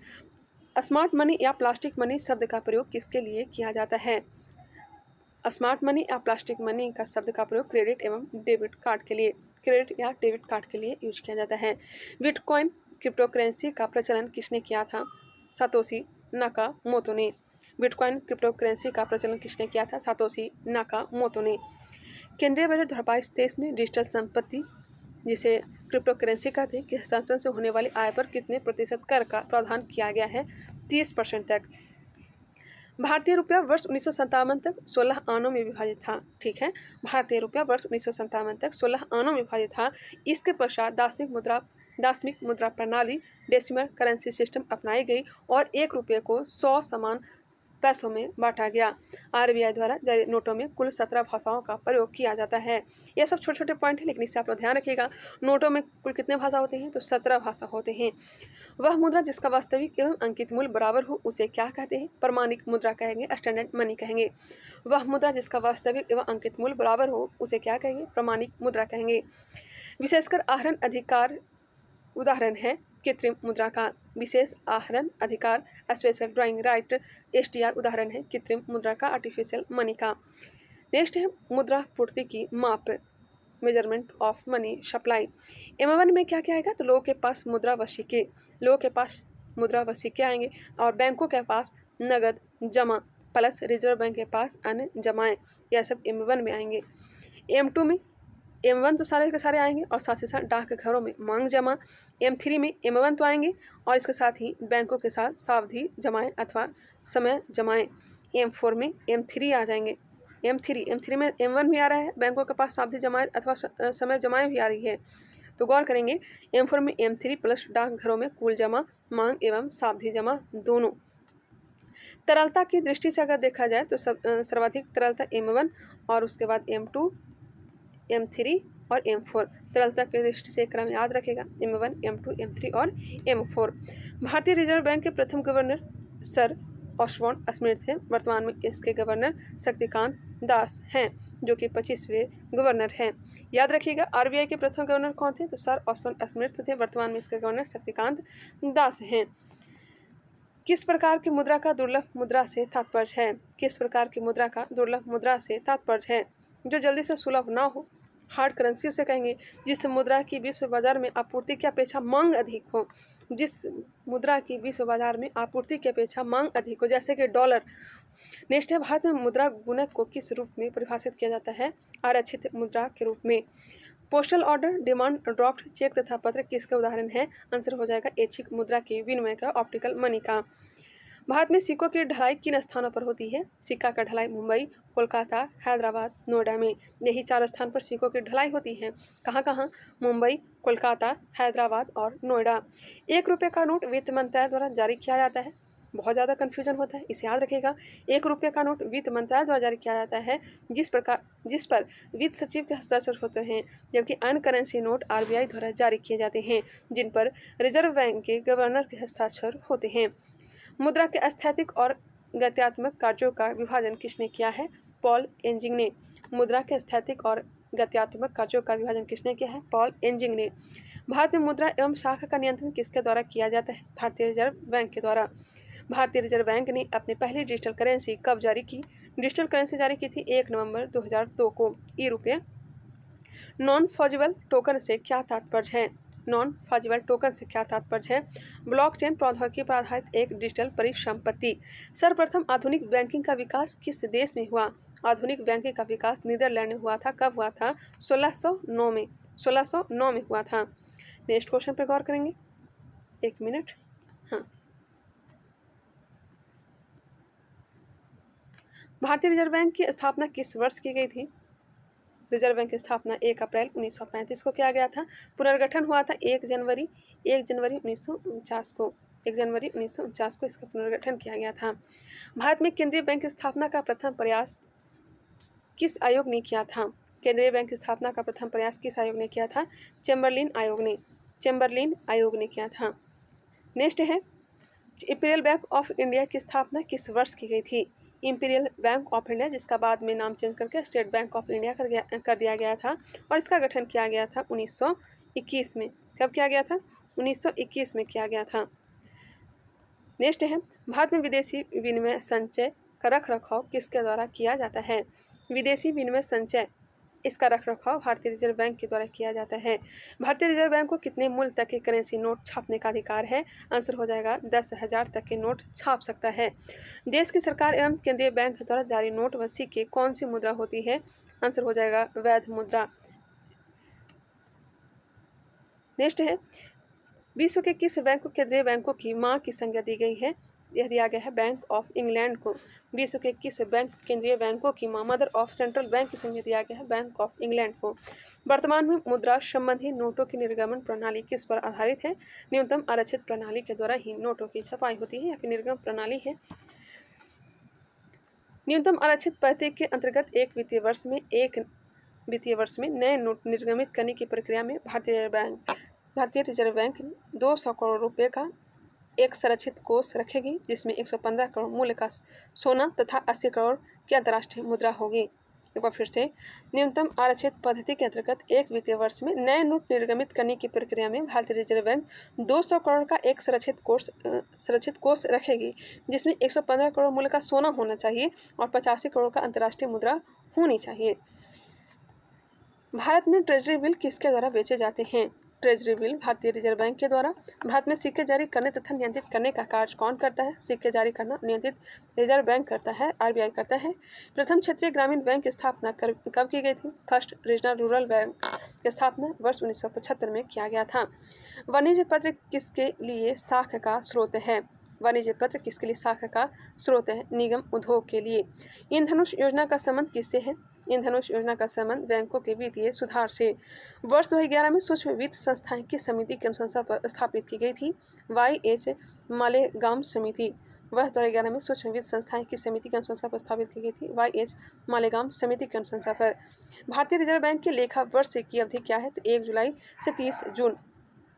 स्मार्ट मनी या प्लास्टिक मनी शब्द का प्रयोग किसके लिए किया जाता है? स्मार्ट मनी या प्लास्टिक मनी का शब्द का प्रयोग क्रेडिट एवं डेबिट कार्ड के लिए, क्रेडिट या डेबिट कार्ड के लिए यूज किया जाता है। बिटकॉइन क्रिप्टो करेंसी का प्रचलन किसने किया था? सातोशी नाकामोतो ने। बिटकॉइन क्रिप्टो करेंसी का प्रचलन किसने किया था? सातोशी नाकामोतो ने। केंद्रीय बजट 2022-23 में डिजिटल संपत्ति जिसे क्रिप्टो करेंसी कहते हैं कि हस्तांतरण से होने वाली आय पर कितने प्रतिशत कर का प्रावधान किया गया है? 30% तक। भारतीय रुपया वर्ष 1957 तक 16 आनों में विभाजित था। ठीक है, भारतीय रुपया वर्ष 1957 तक 16 आनों में विभाजित था। इसके पश्चात दार्शनिक मुद्रा प्रणाली डेसिमल करेंसी सिस्टम अपनाई गई और 1 रुपये को 100 समान पैसों में बांटा गया। आरबीआई द्वारा जारी नोटों में कुल 17 भाषाओं का प्रयोग किया जाता है। यह सब छोटे छोटे पॉइंट हैं लेकिन इससे आप लोग ध्यान रखिएगा। नोटों में कुल कितने भाषा होते हैं? तो 17 भाषा होते हैं। वह मुद्रा जिसका वास्तविक एवं अंकित मूल्य बराबर हो उसे क्या कहते हैं? प्रमाणिक मुद्रा कहेंगे, स्टैंडर्ड मनी कहेंगे। वह मुद्रा जिसका वास्तविक एवं अंकित मूल्य बराबर हो उसे क्या कहेंगे? प्रमाणिक मुद्रा कहेंगे। विशेषकर आहरण अधिकार उदाहरण है कृत्रिम मुद्रा का। विशेष आहरण अधिकार स्पेशल ड्राइंग राइट एसटीआर उदाहरण है कृत्रिम मुद्रा का, आर्टिफिशियल मनी का। नेक्स्ट है मुद्रा पूर्ति की माप, measurement of money supply. M1 में क्या क्या आएगा? तो लोगों के पास मुद्रा व सिक्के, लोगों के पास मुद्रा व सिक्के आएंगे और बैंकों के पास नगद जमा प्लस रिजर्व बैंक के पास अन्य जमाएं, यह सब M1 में आएंगे। M1 तो सारे के सारे आएंगे और साथ ही साथ डाकघरों में मांग जमा। M3 में M1 तो आएंगे और इसके साथ ही बैंकों के साथ सावधि जमाएं अथवा समय जमाएं। M4 में M3 आ जाएंगे। M3 में M1 भी आ रहा है, बैंकों के पास सावधि जमाएं अथवा समय जमाएं भी आ रही है। तो गौर करेंगे M4 में M3 प्लस डाकघरों में कुल जमा, मांग एवं सावधि जमा दोनों। तरलता की दृष्टि से अगर देखा जाए तो सर्वाधिक तरलता M1 और उसके बाद M2, M3 और M4। तरलता की दृष्टि से क्रम याद रखेगा, M1, M2, M3 और M4। भारतीय रिजर्व बैंक के प्रथम गवर्नर सर ऑस्बॉर्न स्मिथ थे। वर्तमान में इसके गवर्नर शक्तिकांत दास हैं जो कि 25वें गवर्नर हैं। याद रखिएगा आरबीआई के प्रथम गवर्नर कौन थे? तो सर ऑस्बॉर्न स्मिथ थे। वर्तमान में इसके गवर्नर शक्तिकांत दास हैं। किस प्रकार की मुद्रा का दुर्लभ मुद्रा से तात्पर्य है? किस प्रकार की मुद्रा का दुर्लभ मुद्रा से तात्पर्य है? जो जल्दी से सुलभ ना हो, हार्ड करेंसी उसे कहेंगे। जिस मुद्रा की विश्व बाजार में आपूर्ति की अपेक्षा मांग अधिक हो, जिस मुद्रा की विश्व बाजार में आपूर्ति की अपेक्षा मांग अधिक हो, जैसे कि डॉलर। नेक्स्ट है भारत में मुद्रा गुणक को किस रूप में परिभाषित किया जाता है? आरक्षित मुद्रा के रूप में। Postal order, demand draft, cheque तथा पत्र किसके उदाहरण है? आंसर हो जाएगा ऐच्छिक मुद्रा के विनिमय का, ऑप्टिकल मनी का। भारत में सिक्कों की ढलाई किन स्थानों पर होती है? सिक्का का ढलाई मुंबई, कोलकाता, हैदराबाद, नोएडा में। यही 4 स्थान पर सिक्कों की ढलाई होती है। कहाँ कहाँ? मुंबई, कोलकाता, हैदराबाद और नोएडा। 1 रुपये का नोट वित्त मंत्रालय द्वारा जारी किया जाता है। बहुत ज़्यादा कन्फ्यूजन होता है, इसे याद रखिएगा। 1 रुपये का नोट वित्त मंत्रालय द्वारा जारी किया जाता है जिस पर वित्त सचिव के हस्ताक्षर होते हैं, जबकि अन्य करेंसी नोट आरबीआई द्वारा जारी किए जाते हैं जिन पर रिजर्व बैंक के गवर्नर के हस्ताक्षर होते हैं। मुद्रा के स्थैतिक और गत्यात्मक कार्यों का विभाजन किसने किया है? पॉल एंजिंग ने। मुद्रा के स्थैतिक और गत्यात्मक कार्यों का विभाजन किसने किया है? पॉल एंजिंग ने। भारत में मुद्रा एवं शाखा का नियंत्रण किसके द्वारा किया जाता है? भारतीय रिजर्व बैंक के द्वारा। भारतीय रिजर्व बैंक ने अपनी पहली डिजिटल करेंसी कब जारी की? डिजिटल करेंसी जारी की थी 1 नवंबर 2002 को। ₹। नॉन फॉजिबल टोकन से क्या तात्पर्य है? नॉन फॉजिबल टोकन से क्या तात्पर्य है? ब्लॉकचेन प्रौद्योगिकी पर आधारित एक डिजिटल परिसंपत्ति। सर्वप्रथम आधुनिक बैंकिंग का विकास किस देश में हुआ? आधुनिक बैंकिंग का विकास नीदरलैंड में हुआ था। कब हुआ था? 1609 में। 1609 में हुआ था। नेक्स्ट क्वेश्चन पे गौर करेंगे, 1 मिनट। हाँ, भारतीय रिजर्व बैंक की स्थापना किस वर्ष की गई थी? रिजर्व बैंक की स्थापना 1 अप्रैल 1935 को किया गया था। पुनर्गठन हुआ था 1 जनवरी 1949 को। 1 जनवरी 1949 को इसका पुनर्गठन किया गया था। भारत में केंद्रीय बैंक की स्थापना का प्रथम प्रयास किस आयोग ने किया था? केंद्रीय बैंक की स्थापना का प्रथम प्रयास किस आयोग ने किया था? चैम्बरलिन आयोग ने किया था। नेक्स्ट है, इंपीरियल बैंक ऑफ इंडिया की स्थापना किस वर्ष की गई थी? इंपीरियल बैंक ऑफ इंडिया, जिसका बाद में नाम चेंज करके स्टेट बैंक ऑफ इंडिया कर दिया गया था, और इसका गठन किया गया था 1921 में। कब किया गया था? 1921 में किया गया था। नेक्स्ट है, भारत में विदेशी विनिमय संचय का रख रखाव किसके द्वारा किया जाता है? विदेशी विनिमय संचय, इसका रख रखाव भारतीय रिजर्व बैंक के द्वारा किया जाता है। भारतीय रिजर्व बैंक को कितने मूल्य तक के करेंसी नोट छापने का अधिकार है? आंसर हो जाएगा 10,000 तक के नोट छाप सकता है। देश की सरकार एवं केंद्रीय बैंक द्वारा जारी नोट व सिक्के कौन सी मुद्रा होती है? आंसर हो जाएगा वैध मुद्रा। नेक्स्ट है, विश्व के किस बैंक को केंद्रीय बैंकों की मां की संज्ञा दी गई है? यह दिया गया है बैंक ऑफ इंग्लैंड को। विश्व के किस बैंक केंद्रीय बैंकों की मां, मदर ऑफ सेंट्रल बैंक की संज्ञा दिया गया है बैंक ऑफ इंग्लैंड को। वर्तमान में मुद्रा संबंधी नोटों की निर्गमन प्रणाली किस पर आधारित है? न्यूनतम आरक्षित प्रणाली के द्वारा ही नोटों की छपाई होती है या फिर निर्गम प्रणाली है। न्यूनतम आरक्षित पद्धति के अंतर्गत एक वित्तीय वर्ष में नए नोट निर्गमित करने की प्रक्रिया में भारतीय रिजर्व बैंक 200 करोड़ रुपए का एक संरक्षित कोष रखेगी, जिसमें 115 करोड़ मूल्य का सोना तथा 80 करोड़ की अंतर्राष्ट्रीय मुद्रा होगी। एक बार फिर से, न्यूनतम आरक्षित पद्धति के अंतर्गत एक वित्तीय वर्ष में नए नोट निर्गमित करने की प्रक्रिया में भारतीय रिजर्व बैंक 200 करोड़ का एक संरक्षित कोष रखेगी, जिसमें 115 करोड़ मूल्य का सोना होना चाहिए और 85 करोड़ का अंतर्राष्ट्रीय मुद्रा होनी चाहिए। भारत में ट्रेजरी बिल किसके द्वारा बेचे जाते हैं? ट्रेजरी बिल भारतीय रिजर्व बैंक के द्वारा। भारत में सिक्के जारी करने तथा नियंत्रित करने का कार्य कौन करता है? सिक्के जारी करना नियंत्रित रिजर्व बैंक करता है, आरबीआई करता है। प्रथम क्षेत्रीय ग्रामीण बैंक की स्थापना कब की गई थी? फर्स्ट रीजनल रूरल बैंक की स्थापना वर्ष 1975 में किया गया था। वाणिज्य पत्र किसके लिए साख का स्रोत है? वाणिज्य पत्र किसके लिए साख का स्रोत है? निगम उद्योग के लिए। इंद्रधनुष योजना का संबंध किससे है? इंद्रधनुष योजना का संबंध बैंकों के वित्तीय सुधार से। वर्ष 2011 में सूक्ष्म वित्त संस्थाएं किस समिति की अनुशंसा पर स्थापित की गई थी? YH मालेगाम समिति। वर्ष 2011 में सूक्ष्म वित्त संस्थाएं किस समिति की अनुशंसा पर स्थापित की गई थी? YH मालेगाम समिति की अनुशंसा पर। भारतीय रिजर्व बैंक के लेखा वर्ष की अवधि क्या है? तो 1 जुलाई से 30 जून।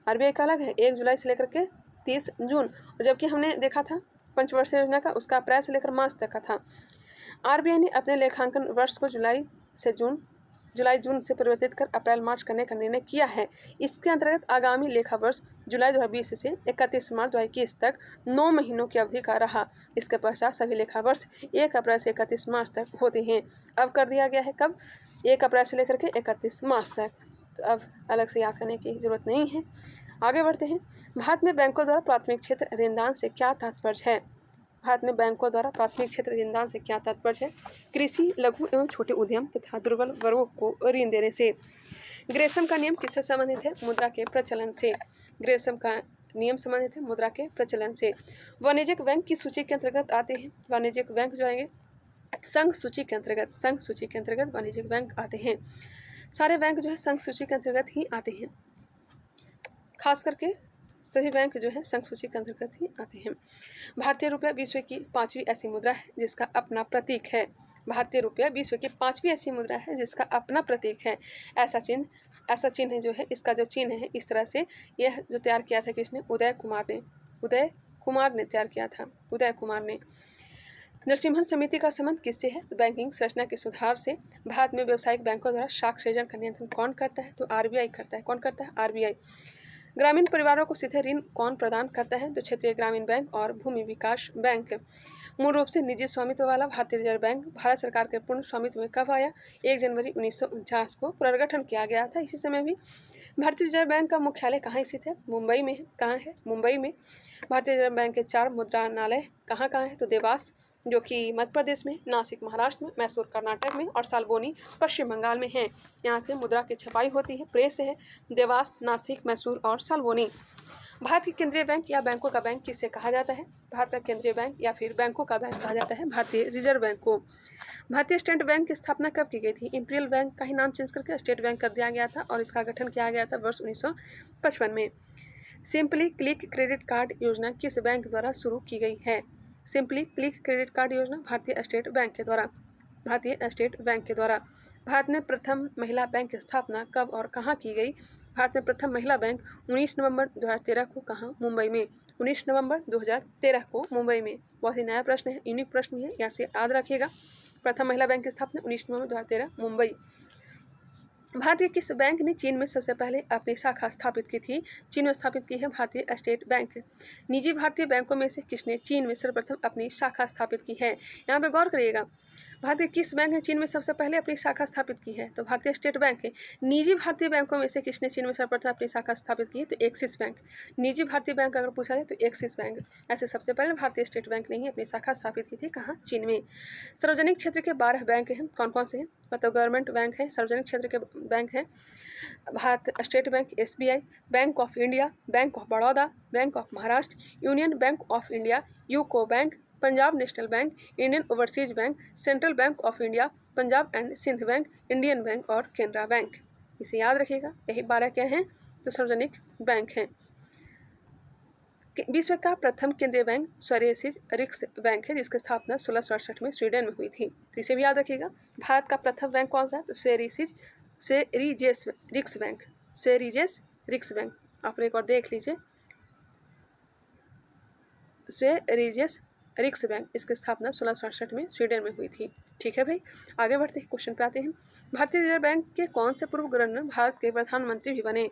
आरबीआई का अलग है, 1 जुलाई से लेकर के 30 जून। और जबकि हमने देखा था पंचवर्षीय योजना का, उसका अप्रैल से लेकर मार्च तक का था। आरबीआई ने अपने लेखांकन वर्ष को जुलाई जून से परिवर्तित कर अप्रैल मार्च करने का निर्णय किया है। इसके अंतर्गत आगामी लेखा वर्ष जुलाई 2020 से 31 मार्च 2021 तक 9 महीनों की अवधि का रहा। इसके पश्चात सभी लेखा वर्ष 1 अप्रैल से 31 मार्च तक होते हैं। अब कर दिया गया है कब? 1 अप्रैल से लेकर के 31 मार्च तक। तो अब अलग से याद करने की जरूरत नहीं है। आगे बढ़ते हैं। भारत में बैंकों द्वारा प्राथमिक क्षेत्र ऋणदान से क्या तात्पर्य है? भारत में बैंकों द्वारा प्राथमिक क्षेत्र ऋणदान से क्या तात्पर्य है? कृषि, लघु एवं छोटे उद्यम तथा दुर्बल वर्गों को ऋण देने से। ग्रेसम का नियम किससे संबंधित है? मुद्रा के प्रचलन से। ग्रेसम का नियम संबंधित है मुद्रा के प्रचलन से। वाणिज्यिक बैंक की सूची के अंतर्गत आते हैं। वाणिज्यिक बैंक जो आएंगे संघ सूची के अंतर्गत वाणिज्यिक बैंक आते हैं। सारे बैंक जो है संघ सूची के अंतर्गत ही आते हैं। खास करके सभी बैंक जो है संघ सूची के अंतर्गत ही आते हैं। भारतीय रुपया विश्व की 5वीं ऐसी मुद्रा है जिसका अपना प्रतीक है। भारतीय रुपया विश्व की 5वीं ऐसी मुद्रा है जिसका अपना प्रतीक है। ऐसा चिन्ह जो है, इसका जो चिन्ह है, इस तरह से यह जो तैयार किया था किसने? उदय कुमार ने तैयार किया था। उदय कुमार ने। नरसिम्हन समिति का संबंध किससे है? बैंकिंग संरचना के सुधार से। भारत में व्यावसायिक बैंकों द्वारा शाख सृजन का नियंत्रण कौन करता है? तो आरबीआई करता है। कौन करता है? आरबीआई। ग्रामीण परिवारों को सीधे ऋण कौन प्रदान करता है? तो क्षेत्रीय ग्रामीण बैंक और भूमि विकास बैंक। मूल रूप से निजी स्वामित्व वाला भारतीय रिजर्व बैंक भारत सरकार के पूर्ण स्वामित्व में कब आया? 1 जनवरी 1949 को पुनर्गठन किया गया था। इसी समय भी भारतीय रिजर्व बैंक का मुख्यालय कहाँ स्थित है? मुंबई में है। कहाँ है? मुंबई में। भारतीय रिजर्व बैंक के 4 मुद्रणालय कहाँ कहाँ है? तो देवास जो कि मध्य प्रदेश में, नासिक महाराष्ट्र में, मैसूर कर्नाटक में और सालबोनी पश्चिम बंगाल में है। यहाँ से मुद्रा की छपाई होती है, प्रेस है। देवास, नासिक, मैसूर और सालबोनी। भारत के केंद्रीय बैंक या बैंकों का बैंक किसे कहा जाता है? भारत का केंद्रीय बैंक या फिर बैंकों का बैंक कहा जाता है भारतीय रिजर्व बैंक को। भारतीय स्टेट बैंक की स्थापना कब की गई थी? इंपीरियल बैंक का ही नाम चेंज करके स्टेट बैंक कर दिया गया था और इसका गठन किया गया था वर्ष 1955 में। सिंपली क्लिक क्रेडिट कार्ड योजना किस बैंक द्वारा शुरू की गई है? सिंपली क्लिक क्रेडिट कार्ड योजना भारतीय स्टेट बैंक के द्वारा। भारत में प्रथम महिला बैंक की स्थापना कब और कहाँ की गई? भारत में प्रथम महिला बैंक 19 नवंबर 2013 को कहाँ? मुंबई में। 19 नवंबर 2013 को मुंबई में। बहुत ही नया प्रश्न है, यूनिक प्रश्न है, यहाँ से याद रखिएगा। प्रथम महिला बैंक की स्थापना 19 नवंबर 2013 मुंबई। भारत के किस बैंक ने चीन में सबसे पहले अपनी शाखा स्थापित की थी? चीन में स्थापित की है भारतीय स्टेट बैंक। निजी भारतीय बैंकों में से किसने चीन में सर्वप्रथम अपनी शाखा स्थापित की है? यहाँ पे गौर करिएगा, भारतीय किस बैंक ने चीन में सबसे पहले अपनी शाखा स्थापित की है? तो भारतीय स्टेट बैंक है। निजी भारतीय बैंकों में से किसने चीन में सर्वप्रथम अपनी शाखा स्थापित की है? तो एक्सिस बैंक। निजी भारतीय बैंक अगर पूछा जाए तो एक्सिस बैंक। ऐसे सबसे पहले भारतीय स्टेट बैंक ने ही अपनी शाखा स्थापित की थी, कहाँ? चीन में। सार्वजनिक क्षेत्र के 12 बैंक हैं, कौन कौन से हैं? मतलब गवर्नमेंट बैंक है, सार्वजनिक क्षेत्र के बैंक हैं। Bharat state bank, SBI, bank of India, bank of Baroda, bank of Maharashtra, union bank of India, UCO bank, Punjab national bank, Indian overseas bank, central bank of India, Punjab and Sindh bank, Indian bank और Canara bank. इसे याद रखिएगा, यही 12 क्या हैं? तो सार्वजनिक बैंक हैं। विश्व का प्रथम केंद्रीय बैंक स्वदेशीज रिक्स बैंक है, जिसकी स्थापना 1668 में स्वीडन में हुई थी। तो इसे भी याद रखिएगा। भारत का प्रथम बैंक कौन सा है? तो स्वेरिजेस रिक्स बैंक। स्वेरिजेस रिक्स बैंक आप एक और देख लीजिए, स्वेरिजेस रिक्स बैंक, इसकी स्थापना 1668 में स्वीडन में हुई थी। ठीक है भाई, आगे बढ़ते हैं, क्वेश्चन पे आते हैं। भारतीय रिजर्व बैंक के कौन से पूर्व गवर्नर भारत के प्रधानमंत्री भी बने?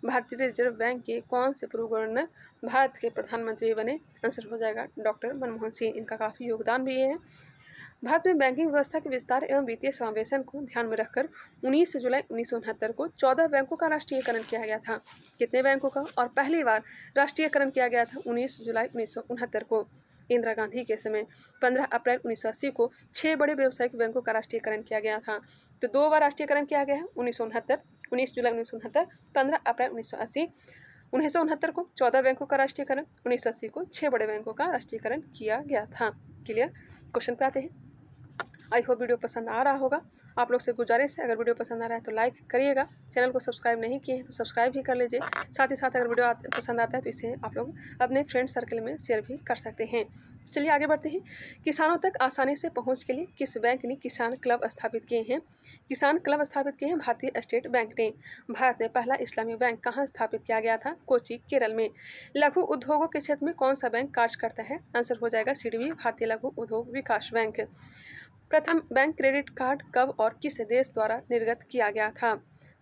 भारतीय रिजर्व बैंक के कौन से पूर्व गवर्नर भारत के प्रधानमंत्री बने? आंसर हो जाएगा डॉक्टर मनमोहन सिंह। इनका काफ़ी योगदान भी है। भारत में बैंकिंग व्यवस्था के विस्तार एवं वित्तीय समावेशन को ध्यान में रखकर 19 जुलाई 1969 को 14 बैंकों का राष्ट्रीयकरण किया गया था। कितने बैंकों का? और पहली बार राष्ट्रीयकरण किया गया था 19 जुलाई 1969 को इंदिरा गांधी के समय। 15 अप्रैल 1980 को 6 बड़े व्यावसायिक बैंकों का राष्ट्रीयकरण किया गया था। तो 2 बार राष्ट्रीयकरण किया गया है, 19 जुलाई 1969, 15 अप्रैल 1980। 1969 को 14 बैंकों का राष्ट्रीयकरण, 1980 को 6 बड़े बैंकों का राष्ट्रीयकरण किया गया था। क्लियर? क्वेश्चन पे आते हैं। आई होप वीडियो पसंद आ रहा होगा। आप लोग से गुजारिश है, अगर वीडियो पसंद आ रहा है तो लाइक करिएगा। चैनल को सब्सक्राइब नहीं किए हैं तो सब्सक्राइब भी कर लीजिए। साथ ही साथ अगर वीडियो पसंद आता है तो इसे आप लोग अपने फ्रेंड सर्कल में शेयर भी कर सकते हैं। चलिए आगे बढ़ते हैं। किसानों तक आसानी से पहुँच के लिए किस बैंक ने किसान क्लब स्थापित किए हैं? किसान क्लब स्थापित किए हैं भारतीय स्टेट बैंक ने। भारत में पहला इस्लामी बैंक कहाँ स्थापित किया गया था? कोची, केरल में। लघु उद्योगों के क्षेत्र में कौन सा बैंक कार्य करता है? आंसर हो जाएगा सिडबी, भारतीय लघु उद्योग विकास बैंक। प्रथम बैंक क्रेडिट कार्ड कब और किस देश द्वारा निर्गत किया गया था?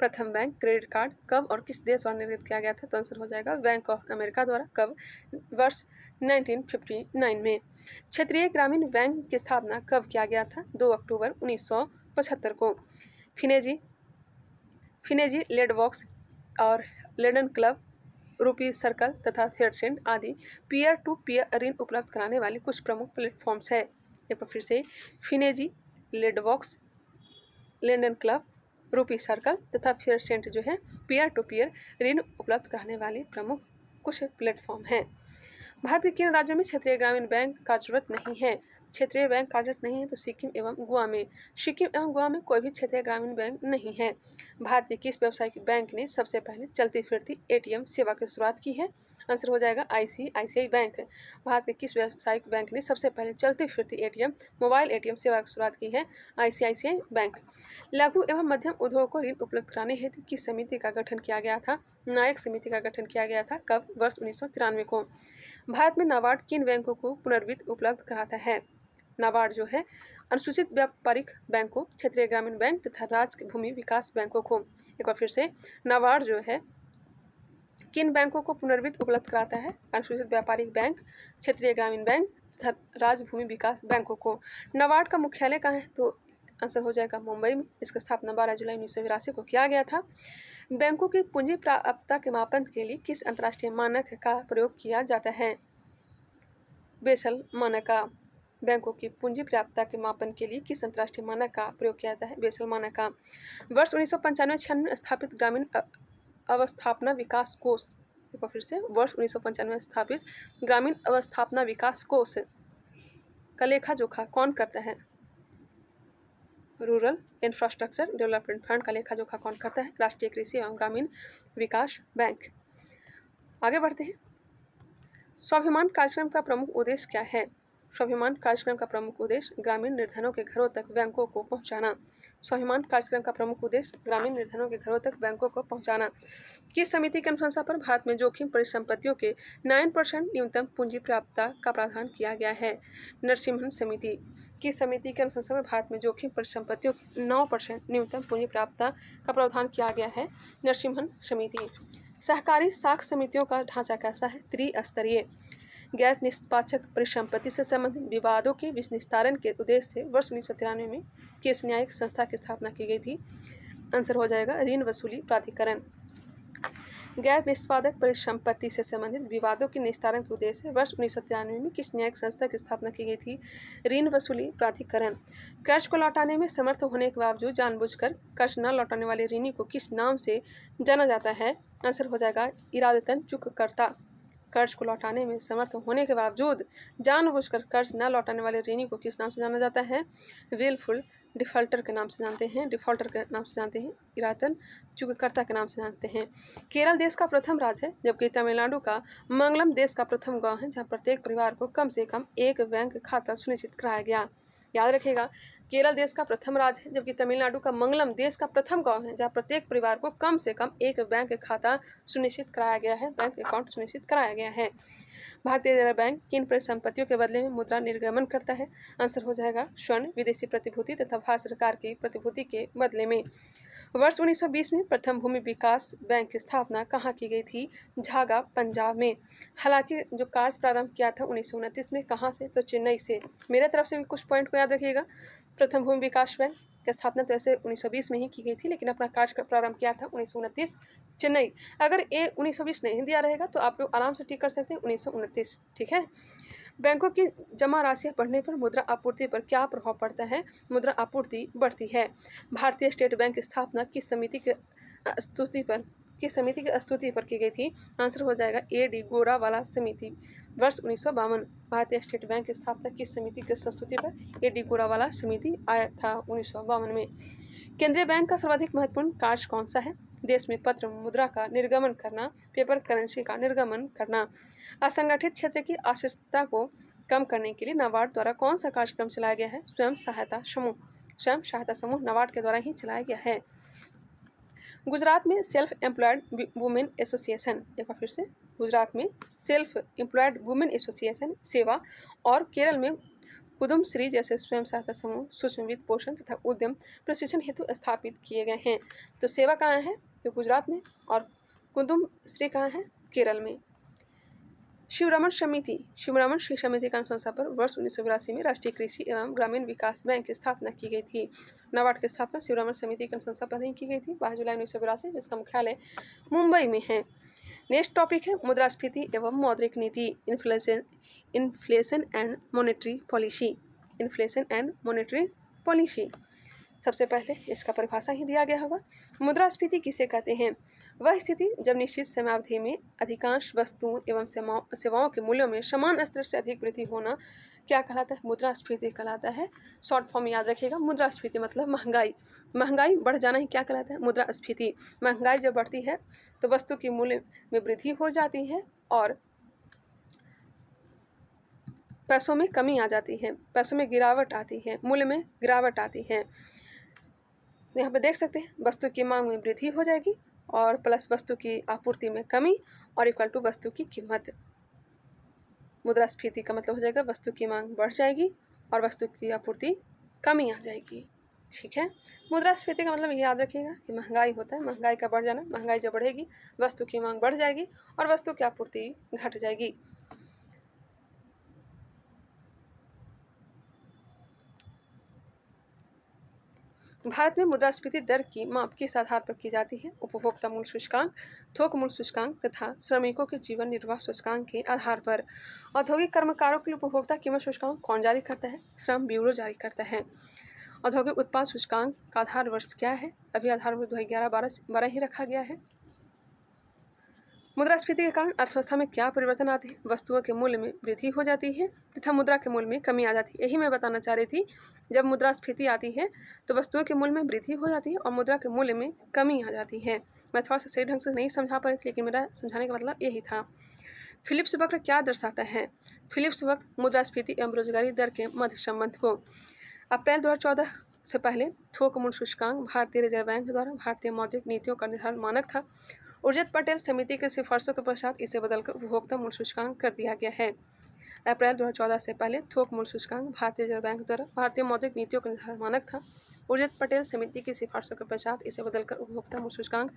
प्रथम बैंक क्रेडिट कार्ड कब और किस देश द्वारा निर्गत किया गया था? तो आंसर हो जाएगा बैंक ऑफ अमेरिका द्वारा। कब? वर्ष 1959 में। क्षेत्रीय ग्रामीण बैंक की स्थापना कब किया गया था? 2 अक्टूबर 1975 को। फिनेजी लेडबॉक्स और लंदन क्लब, रूपी सर्कल तथा फेडसेंट आदि पीयर टू पीयर ऋण उपलब्ध कराने वाले कुछ प्रमुख प्लेटफॉर्म्स है। एक बार फिर से, फिनेजी लेडबॉक्स, लंदन क्लब, रूपी सर्कल तथा फेडसेंट जो है पीयर टू पीयर ऋण उपलब्ध कराने वाले प्रमुख कुछ प्लेटफॉर्म हैं। भारत के किन राज्यों में क्षेत्रीय ग्रामीण बैंक कार्यरत नहीं है? क्षेत्रीय बैंक कार्यरत नहीं है तो सिक्किम एवं गोवा में। सिक्किम एवं गोवा में कोई भी क्षेत्रीय ग्रामीण बैंक नहीं है। भारत के किस व्यावसायिक बैंक ने सबसे पहले चलती फिरती ATM सेवा की शुरुआत की है? आंसर हो जाएगा ICICI बैंक। भारत के किस व्यावसायिक बैंक ने सबसे पहले चलती फिरती ATM मोबाइल ATM सेवा की शुरुआत की है? ICICI bank. लघु एवं मध्यम उद्योग को ऋण उपलब्ध कराने हेतु किस समिति का गठन किया गया था? नायक समिति का गठन किया गया था। कब? वर्ष 1993 को। भारत में नाबार्ड किन बैंकों को पुनर्वित्त उपलब्ध कराता है? नाबार्ड जो है अनुसूचित व्यापारिक बैंकों, क्षेत्रीय ग्रामीण बैंक तथा राज्य भूमि विकास बैंकों को। एक बार फिर से, नाबार्ड जो है किन बैंकों को पुनर्वित्त उपलब्ध कराता है? अनुसूचित व्यापारिक बैंक, क्षेत्रीय ग्रामीण बैंक तथा राज्य भूमि विकास बैंकों को। नाबार्ड का मुख्यालय कहाँ है? तो आंसर हो जाएगा मुंबई में। इसका स्थापना 12 जुलाई 1982 को किया गया था। बैंकों की पूंजी प्राप्तता के मापन के लिए किस अंतर्राष्ट्रीय मानक का प्रयोग किया जाता है? बेसल मानक। बैंकों की पूंजी प्राप्तता के मापन के लिए किस अंतर्राष्ट्रीय मानक का प्रयोग किया जाता है? बेसल मानक। वर्ष 1995-96 में स्थापित ग्रामीण अवस्थापना विकास कोष एक बार फिर से, वर्ष 1995 में स्थापित ग्रामीण अवस्थापना विकास कोष का लेखा जोखा कौन करता है? रूरल इंफ्रास्ट्रक्चर डेवलपमेंट फंड का लेखा जोखा कौन करता है? राष्ट्रीय कृषि एवं ग्रामीण विकास बैंक। आगे बढ़ते हैं। स्वाभिमान कार्यक्रम का प्रमुख उद्देश्य क्या है? स्वाभिमान कार्यक्रम का प्रमुख उद्देश्य ग्रामीण निर्धनों के घरों तक बैंकों को पहुंचाना। स्वाभिमान कार्यक्रम का प्रमुख उद्देश्य ग्रामीण निर्धनों के घरों तक बैंकों को पहुंचाना। किस समिति की अनुशंसा पर भारत में जोखिम परिसंपत्तियों के 9% न्यूनतम पूंजी प्राप्यता का प्रावधान किया गया है? नरसिम्हन समिति। किस समिति के अनुशंसा पर भारत में जोखिम परिसंपत्तियों की 9% न्यूनतम पूंजी प्राप्यता का प्रावधान किया गया है? नरसिम्हन समिति। सहकारी साख समितियों का ढांचा कैसा है? त्रिस्तरीय। गैर निष्पक्ष परिसंपत्ति से संबंधित विवादों के निस्तारण के उद्देश्य से वर्ष 1993 में किस न्यायिक संस्था की स्थापना की गई थी? आंसर हो जाएगा ऋण वसूली प्राधिकरण। गैर निष्पादक परिसंपत्ति से संबंधित विवादों के निस्तारण के उद्देश्य से वर्ष 1993 में किस न्यायिक संस्था की स्थापना की गई थी? ऋण वसूली प्राधिकरण। कर्ज को लौटाने में समर्थ होने के बावजूद जानबूझकर कर्ज न लौटाने वाले ऋणी को किस नाम से जाना जाता है? आंसर हो जाएगा इरादतन चूककर्ता। कर्ज को लौटाने में समर्थ होने के बावजूद जानबूझकर कर्ज न लौटाने वाले ऋणी को किस नाम से जाना जाता है? विलफुल डिफॉल्टर के नाम से जानते हैं, डिफॉल्टर के नाम से जानते हैं, इरादतन चूककर्ता के नाम से जानते हैं। केरल देश का प्रथम राज्य है, जबकि तमिलनाडु का मंगलम देश का प्रथम गांव है, जहां प्रत्येक परिवार को कम से कम एक बैंक खाता सुनिश्चित कराया गया। याद रखिएगा, केरल देश का प्रथम राज्य है, जबकि तमिलनाडु का मंगलम देश का प्रथम गांव है, जहां प्रत्येक परिवार को कम से कम एक बैंक खाता सुनिश्चित कराया गया है, बैंक अकाउंट सुनिश्चित कराया गया है। भारतीय रिजर्व बैंक किन परिसंपत्तियों के बदले में मुद्रा निर्गमन करता है? आंसर हो जाएगा स्वर्ण, विदेशी प्रतिभूति तथा भारत सरकार की प्रतिभूति के बदले में। वर्ष 1920 में प्रथम भूमि विकास बैंक की स्थापना कहाँ की गई थी? झागा, पंजाब में। हालांकि जो कार्य प्रारंभ किया था 1929 में, कहाँ से? तो चेन्नई से। मेरे तरफ से भी कुछ पॉइंट को याद रखिएगा। प्रथम भूमि विकास बैंक की स्थापना तो ऐसे 1920 में ही की गई थी, लेकिन अपना कार्य प्रारंभ किया था 1929 चेन्नई। अगर ये 1920 नहीं दिया रहेगा तो आप लोग आराम से टिक कर सकते हैं 1929। ठीक है। बैंकों की जमा राशियां बढ़ने पर मुद्रा आपूर्ति पर क्या प्रभाव पड़ता है? मुद्रा आपूर्ति बढ़ती है। भारतीय स्टेट बैंक की स्थापना किस समिति के स्तुति पर की गई थी? आंसर हो जाएगा A.D. गोरावाला समिति। वर्ष 1952। भारतीय स्टेट बैंक की स्थापना किस समिति के स्तुति पर? A.D. गोरावाला समिति आया था 1952 में। केंद्रीय बैंक का सर्वाधिक महत्वपूर्ण कार्य कौन सा है? देश में पत्र मुद्रा का निर्गमन करना, पेपर करेंसी का निर्गमन करना। असंगठित क्षेत्र की अस्थिरता को कम करने के लिए नाबार्ड द्वारा कौन सा कार्यक्रम चलाया गया है? स्वयं सहायता समूह। स्वयं सहायता समूह नाबार्ड के द्वारा ही चलाया गया है। गुजरात में सेल्फ एम्प्लॉयड वुमेन एसोसिएशन, एक बार फिर से, गुजरात में सेल्फ एम्प्लॉयड वुमेन एसोसिएशन सेवा और केरल में कुदुम श्री जैसे स्वयं सहायता समूह सूक्ष्म वित्त पोषण तथा उद्यम प्रशिक्षण हेतु स्थापित किए गए हैं। तो सेवा कहाँ है? तो गुजरात में, और कुदुम श्री कहाँ है? केरल में। शिवरमन समिति समिति का अनुशंसा पर वर्ष 1982 में राष्ट्रीय कृषि एवं ग्रामीण विकास बैंक की स्थापना की गई थी। नाबार्ड की स्थापना शिवरमन समिति के अनुशंसा पर नहीं की गई थी, 12 जुलाई 1982, जिसका मुख्यालय मुंबई में है। नेक्स्ट टॉपिक है मुद्रास्फीति एवं मौद्रिक नीति, inflation and monetary policy. Inflation and monetary policy. सबसे पहले इसका परिभाषा ही दिया गया होगा। मुद्रास्फीति किसे कहते हैं? वह स्थिति जब निश्चित समयावधि में अधिकांश वस्तुओं एवं सेवाओं के मूल्यों में समान स्तर से अधिक वृद्धि होना क्या कहलाता है? मुद्रास्फीति कहलाता है। शॉर्ट फॉर्म याद रखिएगा, मुद्रास्फीति मतलब महंगाई। महंगाई बढ़ जाना ही क्या कहलाता है? मुद्रास्फीति। महंगाई जब बढ़ती है तो वस्तु की मूल्य में वृद्धि हो जाती है और पैसों में कमी आ जाती है, पैसों में गिरावट आती है, मूल्य में गिरावट आती है। यहाँ पे देख सकते हैं वस्तु की मांग में वृद्धि हो जाएगी और प्लस वस्तु की आपूर्ति में कमी और इक्वल टू वस्तु की कीमत। मुद्रास्फीति का मतलब हो जाएगा वस्तु की मांग बढ़ जाएगी और वस्तु की आपूर्ति कमी आ जाएगी। ठीक है। मुद्रास्फीति का मतलब ये याद रखिएगा कि महंगाई होता है, महंगाई का बढ़ जाना। महंगाई जब बढ़ेगी वस्तु की मांग बढ़ जाएगी और वस्तु की आपूर्ति घट जाएगी। भारत में मुद्रास्फीति दर की माप किस आधार पर की जाती है? उपभोक्ता मूल्य सूचकांक, थोक मूल्य सूचकांक तथा श्रमिकों के जीवन निर्वाह सूचकांक के आधार पर। औद्योगिक कर्मकारों के लिए उपभोक्ता कीमत सूचकांक कौन जारी करता है? श्रम ब्यूरो जारी करता है। औद्योगिक उत्पाद सूचकांक का आधार वर्ष क्या है? अभी आधार वर्ष 2011-12 ही रखा गया है। मुद्रास्फीति के कारण अर्थव्यवस्था में क्या परिवर्तन आते हैं? वस्तुओं के मूल्य में वृद्धि हो जाती है तथा मुद्रा के मूल्य में कमी आ जाती है। यही मैं बताना चाह रही थी, जब मुद्रास्फीति आती है तो वस्तुओं के मूल्य में वृद्धि हो जाती है और मुद्रा के मूल्य में कमी आ जाती है। मैं थोड़ा सा सही ढंग से नहीं समझा पा रही थी, लेकिन मेरा समझाने का मतलब यही था। फिलिप्स वक्र क्या दर्शाता है? फिलिप्स वक्र मुद्रास्फीति एवं बेरोजगारी दर के मध्य संबंध को अप्रैल 2014 से पहले थोक मूल्य सूचकांक भारतीय रिजर्व बैंक द्वारा भारतीय मौद्रिक नीतियों का निर्धारण मानक था। उर्जित पटेल समिति के सिफारिशों के पश्चात इसे बदलकर उपभोक्ता मूल्य सूचकांक कर दिया गया है। अप्रैल 2014 से पहले थोक मूल्य सूचकांक भारतीय रिजर्व बैंक द्वारा भारतीय मौद्रिक नीतियों का निर्धारण मानक था। उर्जित पटेल समिति की सिफारिशों के पश्चात इसे बदलकर उपभोक्ता मूल्य सूचकांक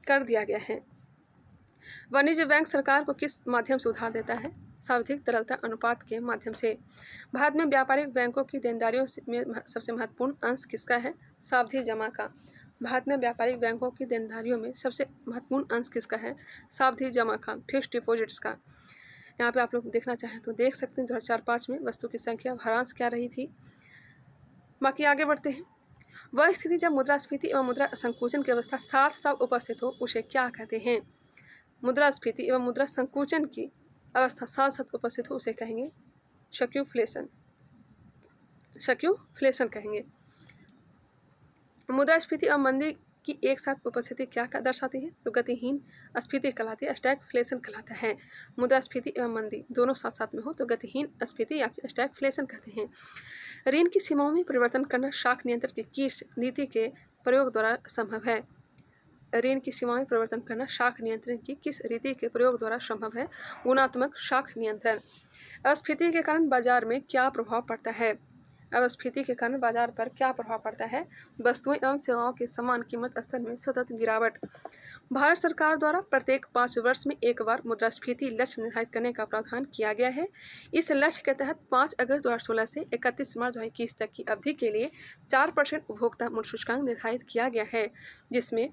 कर दिया गया है। वाणिज्य बैंक सरकार को किस माध्यम से उधार देता है? सावधिक तरलता अनुपात के माध्यम से। भारत में व्यापारिक बैंकों की देनदारियों में सबसे महत्वपूर्ण अंश किसका है? सावधि जमा का। भारत में व्यापारिक बैंकों की देनदारियों में सबसे महत्वपूर्ण अंश किसका है? सावधि जमा का, फिक्स्ड डिपॉजिट्स का। यहाँ पे आप लोग देखना चाहें तो देख सकते हैं 2004-05 में वस्तु की संख्या भ्रांश क्या रही थी। बाकी आगे बढ़ते हैं। वह स्थिति जब मुद्रास्फीति एवं मुद्रा संकुचन की अवस्था साथ साथ उपस्थित हो उसे क्या कहते हैं? मुद्रास्फीति एवं मुद्रा संकुचन की अवस्था साथ साथ उपस्थित हो उसे कहेंगे शक्यूफ्लेशन। शक्यूफ्लेशन कहेंगे। मुद्रास्फीति एवं मंदी की एक साथ उपस्थिति क्या दर्शाती है? तो गतिहीन स्फीति कहलाती है, स्टैगफ्लेशन कहलाता है। मुद्रास्फीति एवं मंदी दोनों साथ साथ में हो तो गतिहीन स्फीति या फिर स्टैगफ्लेशन कहते हैं। ऋण की सीमाओं में परिवर्तन करना शाख नियंत्रण की किस नीति के प्रयोग द्वारा संभव है? ऋण की सीमाओं में परिवर्तन करना शाख नियंत्रण की किस रीति के प्रयोग द्वारा संभव है? गुणात्मक शाख नियंत्रण। अस्फीति के कारण बाजार में क्या प्रभाव पड़ता है? अस्फीति के कारण बाजार पर क्या प्रभाव पड़ता है? वस्तुएं एवं सेवाओं के समान कीमत स्तर में सतत गिरावट। भारत सरकार द्वारा प्रत्येक 5 वर्ष में एक बार मुद्रास्फीति लक्ष्य निर्धारित करने का प्रावधान किया गया है। इस लक्ष्य के तहत 5 अगस्त 2016 से 31 मार्च 2021 तक की अवधि के लिए 4% उपभोक्ता मूल्य सूचकांक निर्धारित किया गया है, जिसमें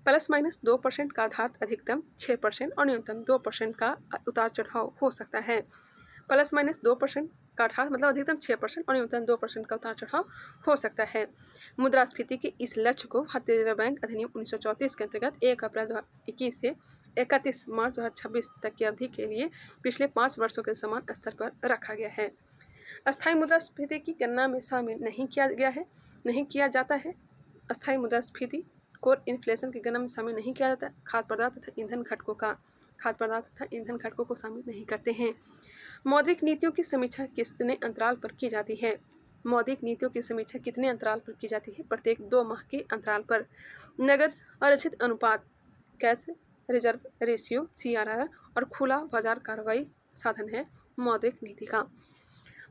±2% का आधार अधिकतम 6% और न्यूनतम 2% का उतार चढ़ाव हो सकता है। ±2% का अर्थात मतलब अधिकतम 6% और न्यूनतम 2% का उतार चढ़ाव हो सकता है। मुद्रास्फीति के इस लक्ष्य को भारतीय रिजर्व बैंक अधिनियम 1934 के अंतर्गत 1 अप्रैल 2021 से 31 मार्च 2026 तक की अवधि के लिए पिछले 5 वर्षों के समान स्तर पर रखा गया है। अस्थायी मुद्रास्फीति की गणना में शामिल नहीं किया जाता है। अस्थायी मुद्रास्फीति कोर इन्फ्लेशन की गणना में शामिल नहीं किया जाता। खाद्य पदार्थ तथा ईंधन घटकों को शामिल नहीं करते हैं। मौद्रिक नीतियों की समीक्षा कितने अंतराल पर की जाती है? मौद्रिक नीतियों की समीक्षा कितने अंतराल पर की जाती है? प्रत्येक 2 माह के अंतराल पर। नगद आरक्षित अनुपात, कैश रिजर्व रेशियो CRR और खुला बाजार कार्रवाई साधन है मौद्रिक नीति का।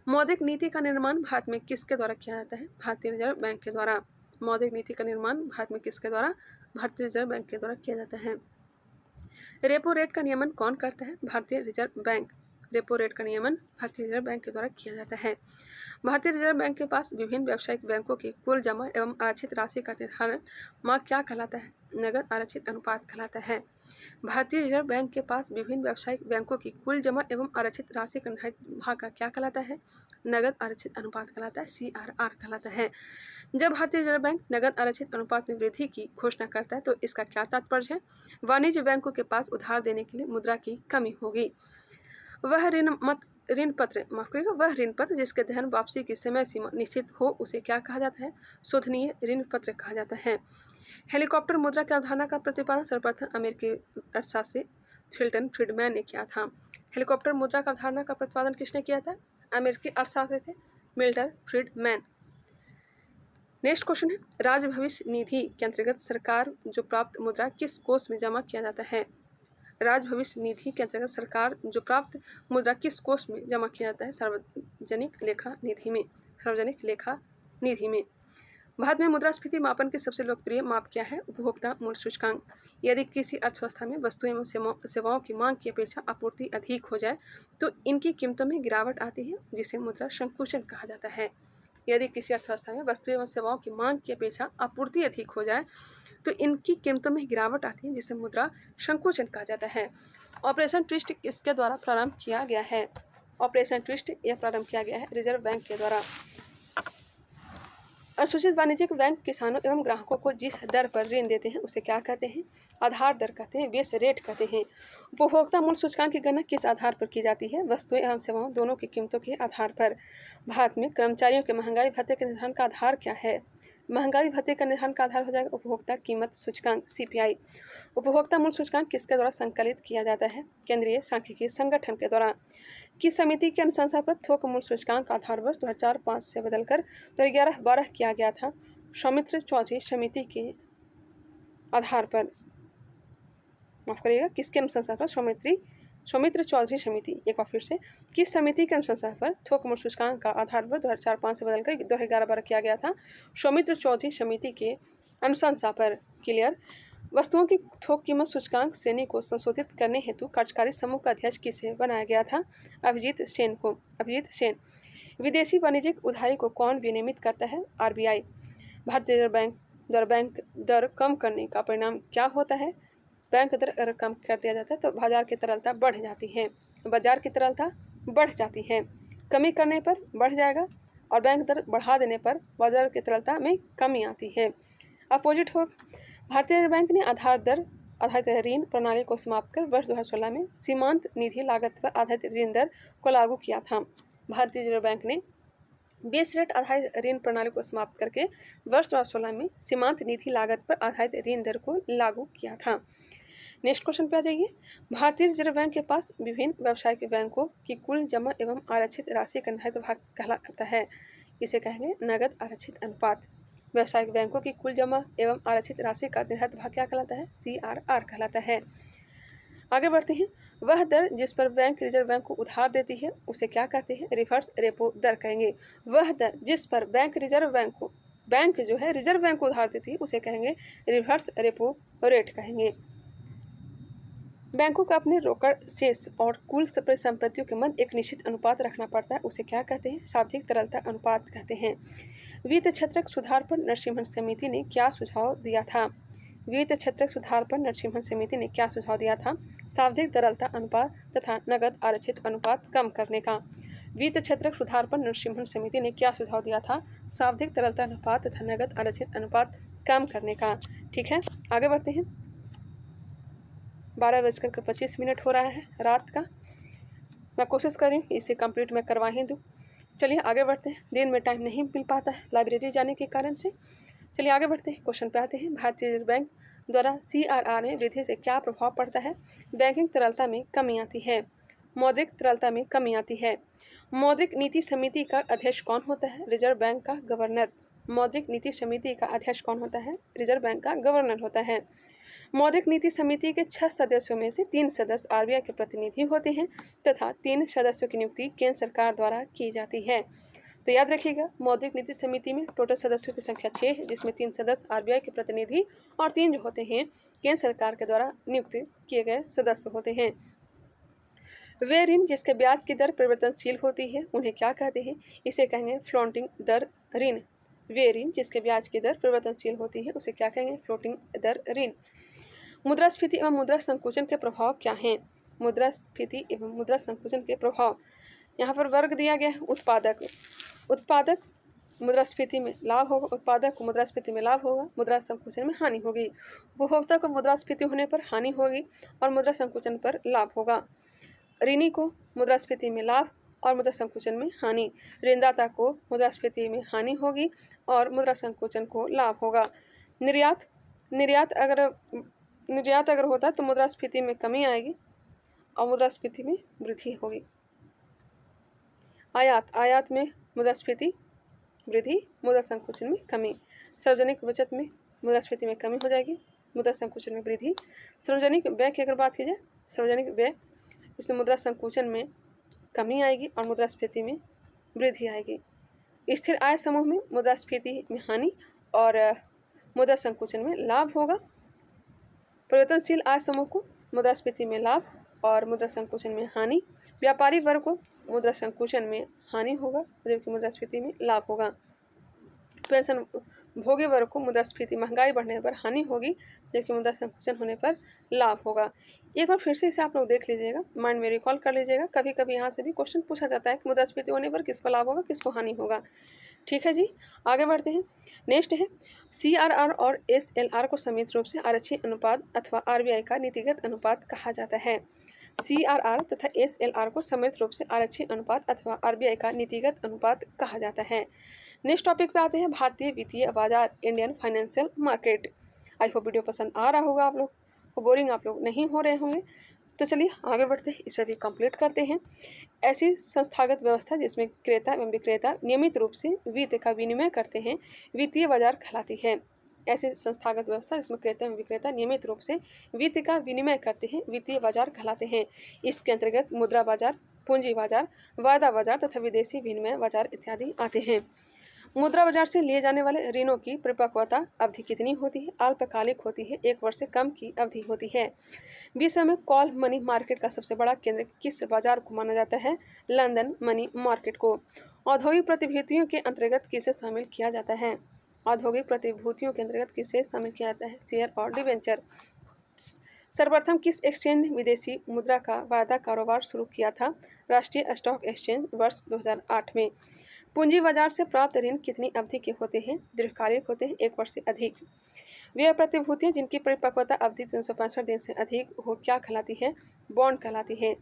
मौद्रिक नीति का निर्माण भारत में किसके द्वारा किया जाता है? भारतीय रिजर्व बैंक के द्वारा। मौद्रिक नीति का निर्माण भारत में किसके द्वारा? भारतीय रिजर्व बैंक के द्वारा किया जाता है। रेपो रेट का नियमन कौन करता है? भारतीय रिजर्व बैंक। रेपो रेट का नियमन भारतीय रिजर्व बैंक के द्वारा किया जाता है। भारतीय रिजर्व बैंक के पास विभिन्न व्यावसायिक बैंकों की कुल जमा एवं आरक्षित राशि का निर्धारण माह क्या कहलाता है? नगद आरक्षित अनुपात कहलाता है। भारतीय रिजर्व बैंक के पास विभिन्न व्यावसायिक बैंकों की कुल जमा एवं आरक्षित राशि का निर्धारित भाग का क्या कहलाता है? नगद आरक्षित अनुपात कहलाता है, CRR कहलाता है। जब भारतीय रिजर्व बैंक नगद आरक्षित अनुपात में वृद्धि की घोषणा करता है तो इसका क्या तात्पर्य है? वाणिज्य बैंकों के पास उधार देने के लिए मुद्रा की कमी होगी। वह ऋण पत्र जिसके धन वापसी की समय सीमा निश्चित हो उसे क्या कहा जाता है? शोधनीय ऋण पत्र कहा जाता है। हेलीकॉप्टर मुद्रा की अवधारणा का प्रतिपादन सर्वप्रथम अमेरिकी अर्थशास्त्री मिल्टन फ्रीडमैन ने किया था। हेलीकॉप्टर मुद्रा का अवधारणा का प्रतिपादन किसने किया था? अमेरिकी अर्थशास्त्री थे मिल्टन फ्रीडमैन। नेक्स्ट क्वेश्चन है, राज्य भविष्य निधि के अंतर्गत सरकार जो प्राप्त मुद्रा किस कोष में जमा किया जाता है? राज्य भविष्य निधि के अंतर्गत सरकार जो प्राप्त मुद्रा किस कोष में जमा किया जाता है? सार्वजनिक लेखा निधि में। भारत में मुद्रास्फीति मापन की सबसे लोकप्रिय माप क्या है? उपभोक्ता मूल्य सूचकांक। यदि किसी अर्थव्यवस्था में वस्तुएं एवं सेवाओं की मांग की अपेक्षा आपूर्ति अधिक हो जाए तो इनकी कीमतों में गिरावट आती है, जिसे मुद्रा संकुचन कहा जाता है। यदि किसी अर्थव्यवस्था में वस्तुएं एवं सेवाओं की मांग की अपेक्षा आपूर्ति अधिक हो जाए तो इनकी कीमतों में गिरावट आती है, जिसे मुद्रा संकुचन कहा जाता है। ऑपरेशन ट्विस्ट इसके द्वारा प्रारंभ किया गया है। ऑपरेशन ट्विस्ट यह प्रारंभ किया गया है रिजर्व बैंक के द्वारा। अनुसूचित वाणिज्यिक बैंक किसानों एवं ग्राहकों को जिस दर पर ऋण देते हैं उसे क्या कहते हैं? आधार दर कहते हैं, बेस रेट कहते हैं। उपभोक्ता मूल्य सूचकांक की गणना किस आधार पर की जाती है? वस्तुएं एवं सेवाओं दोनों की कीमतों के आधार पर। भारत में कर्मचारियों के महंगाई भत्ते के निर्धारण का आधार क्या है? महंगाई भत्ते का निर्धारण का आधार हो जाएगा उपभोक्ता कीमत सूचकांक CPI। उपभोक्ता मूल्य सूचकांक किसके द्वारा संकलित किया जाता है? केंद्रीय सांख्यिकी संगठन के द्वारा। किस समिति की अनुशंसा पर थोक मूल्य सूचकांक आधार वर्ष 2005 से बदलकर 2011-12 किया गया था? सौमित्र चौधरी समिति के आधार पर, माफ करिएगा, किसके अनुशंसा पर? सौमित्र चौधरी समिति। एक बार फिर से, किस समिति के अनुशंसा पर थोक मूल्य सूचकांक का आधार वर्ष 2004-5 से बदलकर 2011-12 किया गया था? सौमित्र चौधरी समिति के अनुशंसा पर। क्लियर। वस्तुओं की थोक कीमत सूचकांक श्रेणी को संशोधित करने हेतु कार्यकारी समूह का अध्यक्ष किसे बनाया गया था? अभिजीत सेन को। अभिजीत सेन। विदेशी वाणिज्यिक उधारी को कौन विनियमित करता है? RBI। भारतीय रिजर्व बैंक द्वारा बैंक दर कम करने का परिणाम क्या होता है? बैंक दर अगर कम कर दिया जाता है तो बाजार की तरलता बढ़ जाती है। बाजार की तरलता बढ़ जाती है। कमी करने पर बढ़ जाएगा और बैंक दर बढ़ा देने पर बाजार की तरलता में कमी आती है। अपोजिट हो। भारतीय रिजर्व बैंक ने आधारित ऋण प्रणाली को समाप्त कर वर्ष 2016 में सीमांत निधि लागत पर आधारित ऋण दर को लागू किया था। भारतीय रिजर्व बैंक ने बेस रेट आधारित ऋण प्रणाली को समाप्त करके वर्ष 2016 में सीमांत निधि लागत पर आधारित ऋण दर को लागू किया था। नेक्स्ट क्वेश्चन पे आ जाइए। भारतीय रिजर्व बैंक के पास विभिन्न व्यावसायिक बैंकों की कुल जमा एवं आरक्षित राशि का निर्धारित भाग कहलाता है। इसे कहेंगे नगद आरक्षित अनुपात। व्यावसायिक बैंकों की कुल जमा एवं आरक्षित राशि का निर्धारित भाग क्या कहलाता है? CRR कहलाता है। आगे बढ़ते हैं। वह दर जिस पर बैंक रिजर्व बैंक को उधार देती है उसे क्या कहते हैं? रिवर्स रेपो दर कहेंगे। वह दर जिस पर बैंक रिजर्व बैंक को उधार देती है उसे कहेंगे रिवर्स रेपो रेट कहेंगे। बैंकों को अपने रोकड़ शेष और कुल परिसंपत्तियों के मध्य एक निश्चित अनुपात रखना पड़ता है, उसे क्या कहते हैं? शाब्दिक तरलता अनुपात कहते हैं। वित्त क्षेत्रक सुधार पर नरसिम्हन समिति ने क्या सुझाव दिया था? वित्त क्षेत्रक सुधार पर नरसिम्हन समिति ने क्या सुझाव दिया था? शाब्दिक तरलता अनुपात तथा नगद आरक्षित अनुपात कम करने का। वित्त क्षेत्रक सुधार पर नरसिम्हन समिति ने क्या सुझाव दिया था? शाब्दिक तरलता अनुपात तथा नगद आरक्षित अनुपात कम करने का। ठीक है, आगे बढ़ते हैं। 12:25 हो रहा है रात का। मैं कोशिश करूँ इसे कंप्लीट मैं करवा ही दूँ। चलिए आगे बढ़ते हैं। दिन में टाइम नहीं मिल पाता है लाइब्रेरी जाने के कारण से। चलिए आगे बढ़ते हैं, क्वेश्चन पे आते हैं। भारतीय रिजर्व बैंक द्वारा CRR में वृद्धि से क्या प्रभाव पड़ता है? बैंकिंग तरलता में कमी आती है। मौद्रिक तरलता में कमी आती है। मौद्रिक नीति समिति का अध्यक्ष कौन होता है? रिजर्व बैंक का गवर्नर। मौद्रिक नीति समिति का अध्यक्ष कौन होता है? रिजर्व बैंक का गवर्नर होता है। मौद्रिक नीति समिति के 6 सदस्यों में से 3 सदस्य RBI के प्रतिनिधि होते हैं तथा 3 सदस्यों की नियुक्ति केंद्र सरकार द्वारा की जाती है। तो याद रखिएगा, मौद्रिक नीति समिति में टोटल सदस्यों की संख्या 6 है, जिसमें 3 सदस्य RBI के प्रतिनिधि और 3 जो होते हैं केंद्र सरकार के द्वारा नियुक्त किए गए सदस्य होते हैं। वे ऋण जिसके ब्याज की दर परिवर्तनशील होती है उन्हें क्या कहते हैं? इसे कहेंगे फ्लोटिंग दर ऋण। वे ऋण जिसके ब्याज की दर परिवर्तनशील होती है उसे क्या कहेंगे? फ्लोटिंग दर ऋण। मुद्रास्फीति एवं मुद्रा संकुचन के प्रभाव क्या हैं? मुद्रास्फीति एवं मुद्रा संकुचन के प्रभाव, यहाँ पर वर्ग दिया गया है। उत्पादक मुद्रास्फीति में लाभ होगा, उत्पादक को मुद्रास्फीति में लाभ होगा, मुद्रा संकुचन में हानि होगी। उपभोक्ता को मुद्रास्फीति होने पर हानि होगी और मुद्रा संकुचन पर लाभ होगा। ऋणी को मुद्रास्फीति में लाभ और मुद्रा संकुचन में हानि। ऋणदाता को मुद्रास्फीति में हानि होगी और मुद्रा संकुचन को लाभ होगा। निर्यात अगर होता तो मुद्रास्फीति में कमी आएगी और मुद्रास्फीति में वृद्धि होगी। आयात में मुद्रास्फीति वृद्धि, मुद्रा संकुचन में कमी। सार्वजनिक बचत में मुद्रास्फीति में कमी हो जाएगी, मुद्रा संकुचन में वृद्धि। सार्वजनिक व्यय की अगर बात की जाए, सार्वजनिक व्यय, इसमें मुद्रा संकुचन में कमी आएगी और मुद्रास्फीति में वृद्धि आएगी। स्थिर आय समूह में मुद्रास्फीति में हानि और मुद्रा संकुचन में लाभ होगा। परिवर्तनशील आय समूह को मुद्रास्फीति में लाभ और मुद्रा संकुचन में हानि। व्यापारी वर्ग को मुद्रा संकुचन में हानि होगा जबकि मुद्रास्फीति में लाभ होगा। पेंशन भोगी वर्ग को मुद्रास्फीति महंगाई बढ़ने पर हानि होगी जबकि मुद्रा संकुचन होने पर लाभ होगा। एक बार फिर से इसे आप लोग देख लीजिएगा, माइंड में रिकॉल कर लीजिएगा। कभी कभी यहाँ से भी क्वेश्चन पूछा जाता है कि मुद्रास्फीति होने पर किसको लाभ होगा किसको हानि होगा। ठीक है जी, आगे बढ़ते हैं। नेक्स्ट है CRR और SLR को संयुक्त रूप से आरक्षी अनुपात अथवा RBI का नीतिगत अनुपात कहा जाता है। CRR तथा SLR को संयुक्त रूप से आरक्षी अनुपात अथवा RBI का नीतिगत अनुपात कहा जाता है। नेक्स्ट टॉपिक पे आते हैं, भारतीय वित्तीय बाजार, Indian financial market. I hope video पसंद आ रहा होगा, आप लोग को बोरिंग आप लोग नहीं हो रहे होंगे। तो चलिए आगे बढ़ते हैं, इसे भी कंप्लीट करते हैं। ऐसी संस्थागत व्यवस्था जिसमें क्रेता एवं विक्रेता नियमित रूप से वित्त का विनिमय करते हैं, वित्तीय बाजार कहलाती है। ऐसी संस्थागत व्यवस्था जिसमें क्रेता एवं विक्रेता नियमित रूप से वित्त का विनिमय करते हैं, वित्तीय बाजार कहलाते हैं। इसके अंतर्गत मुद्रा बाजार, पूंजी बाजार, वायदा बाजार तथा विदेशी विनिमय बाजार इत्यादि आते हैं। मुद्रा बाजार से लिए जाने वाले ऋणों की परिपक्वता अवधि कितनी होती है? अल्पकालिक होती है, 1 वर्ष से कम की अवधि होती है। विश्व में कॉल मनी मार्केट का सबसे बड़ा केंद्र किस बाजार को माना जाता है? लंदन मनी मार्केट को। औद्योगिक प्रतिभूतियों के अंतर्गत किसे शामिल किया जाता है? औद्योगिक प्रतिभूतियों के अंतर्गत किसे शामिल किया जाता है? शेयर और डिवेंचर। सर्वप्रथम किस एक्सचेंज ने विदेशी मुद्रा का वायदा कारोबार शुरू किया था? राष्ट्रीय स्टॉक एक्सचेंज, वर्ष 2008 में। पूंजी बाजार से प्राप्त ऋण कितनी अवधि के होते हैं? दीर्घकालिक होते हैं, 1 वर्ष से अधिक। व्यय प्रतिभूतियां जिनकी परिपक्वता अवधि 365 दिन से अधिक हो क्या कहलाती है? बॉन्ड कहलाती है।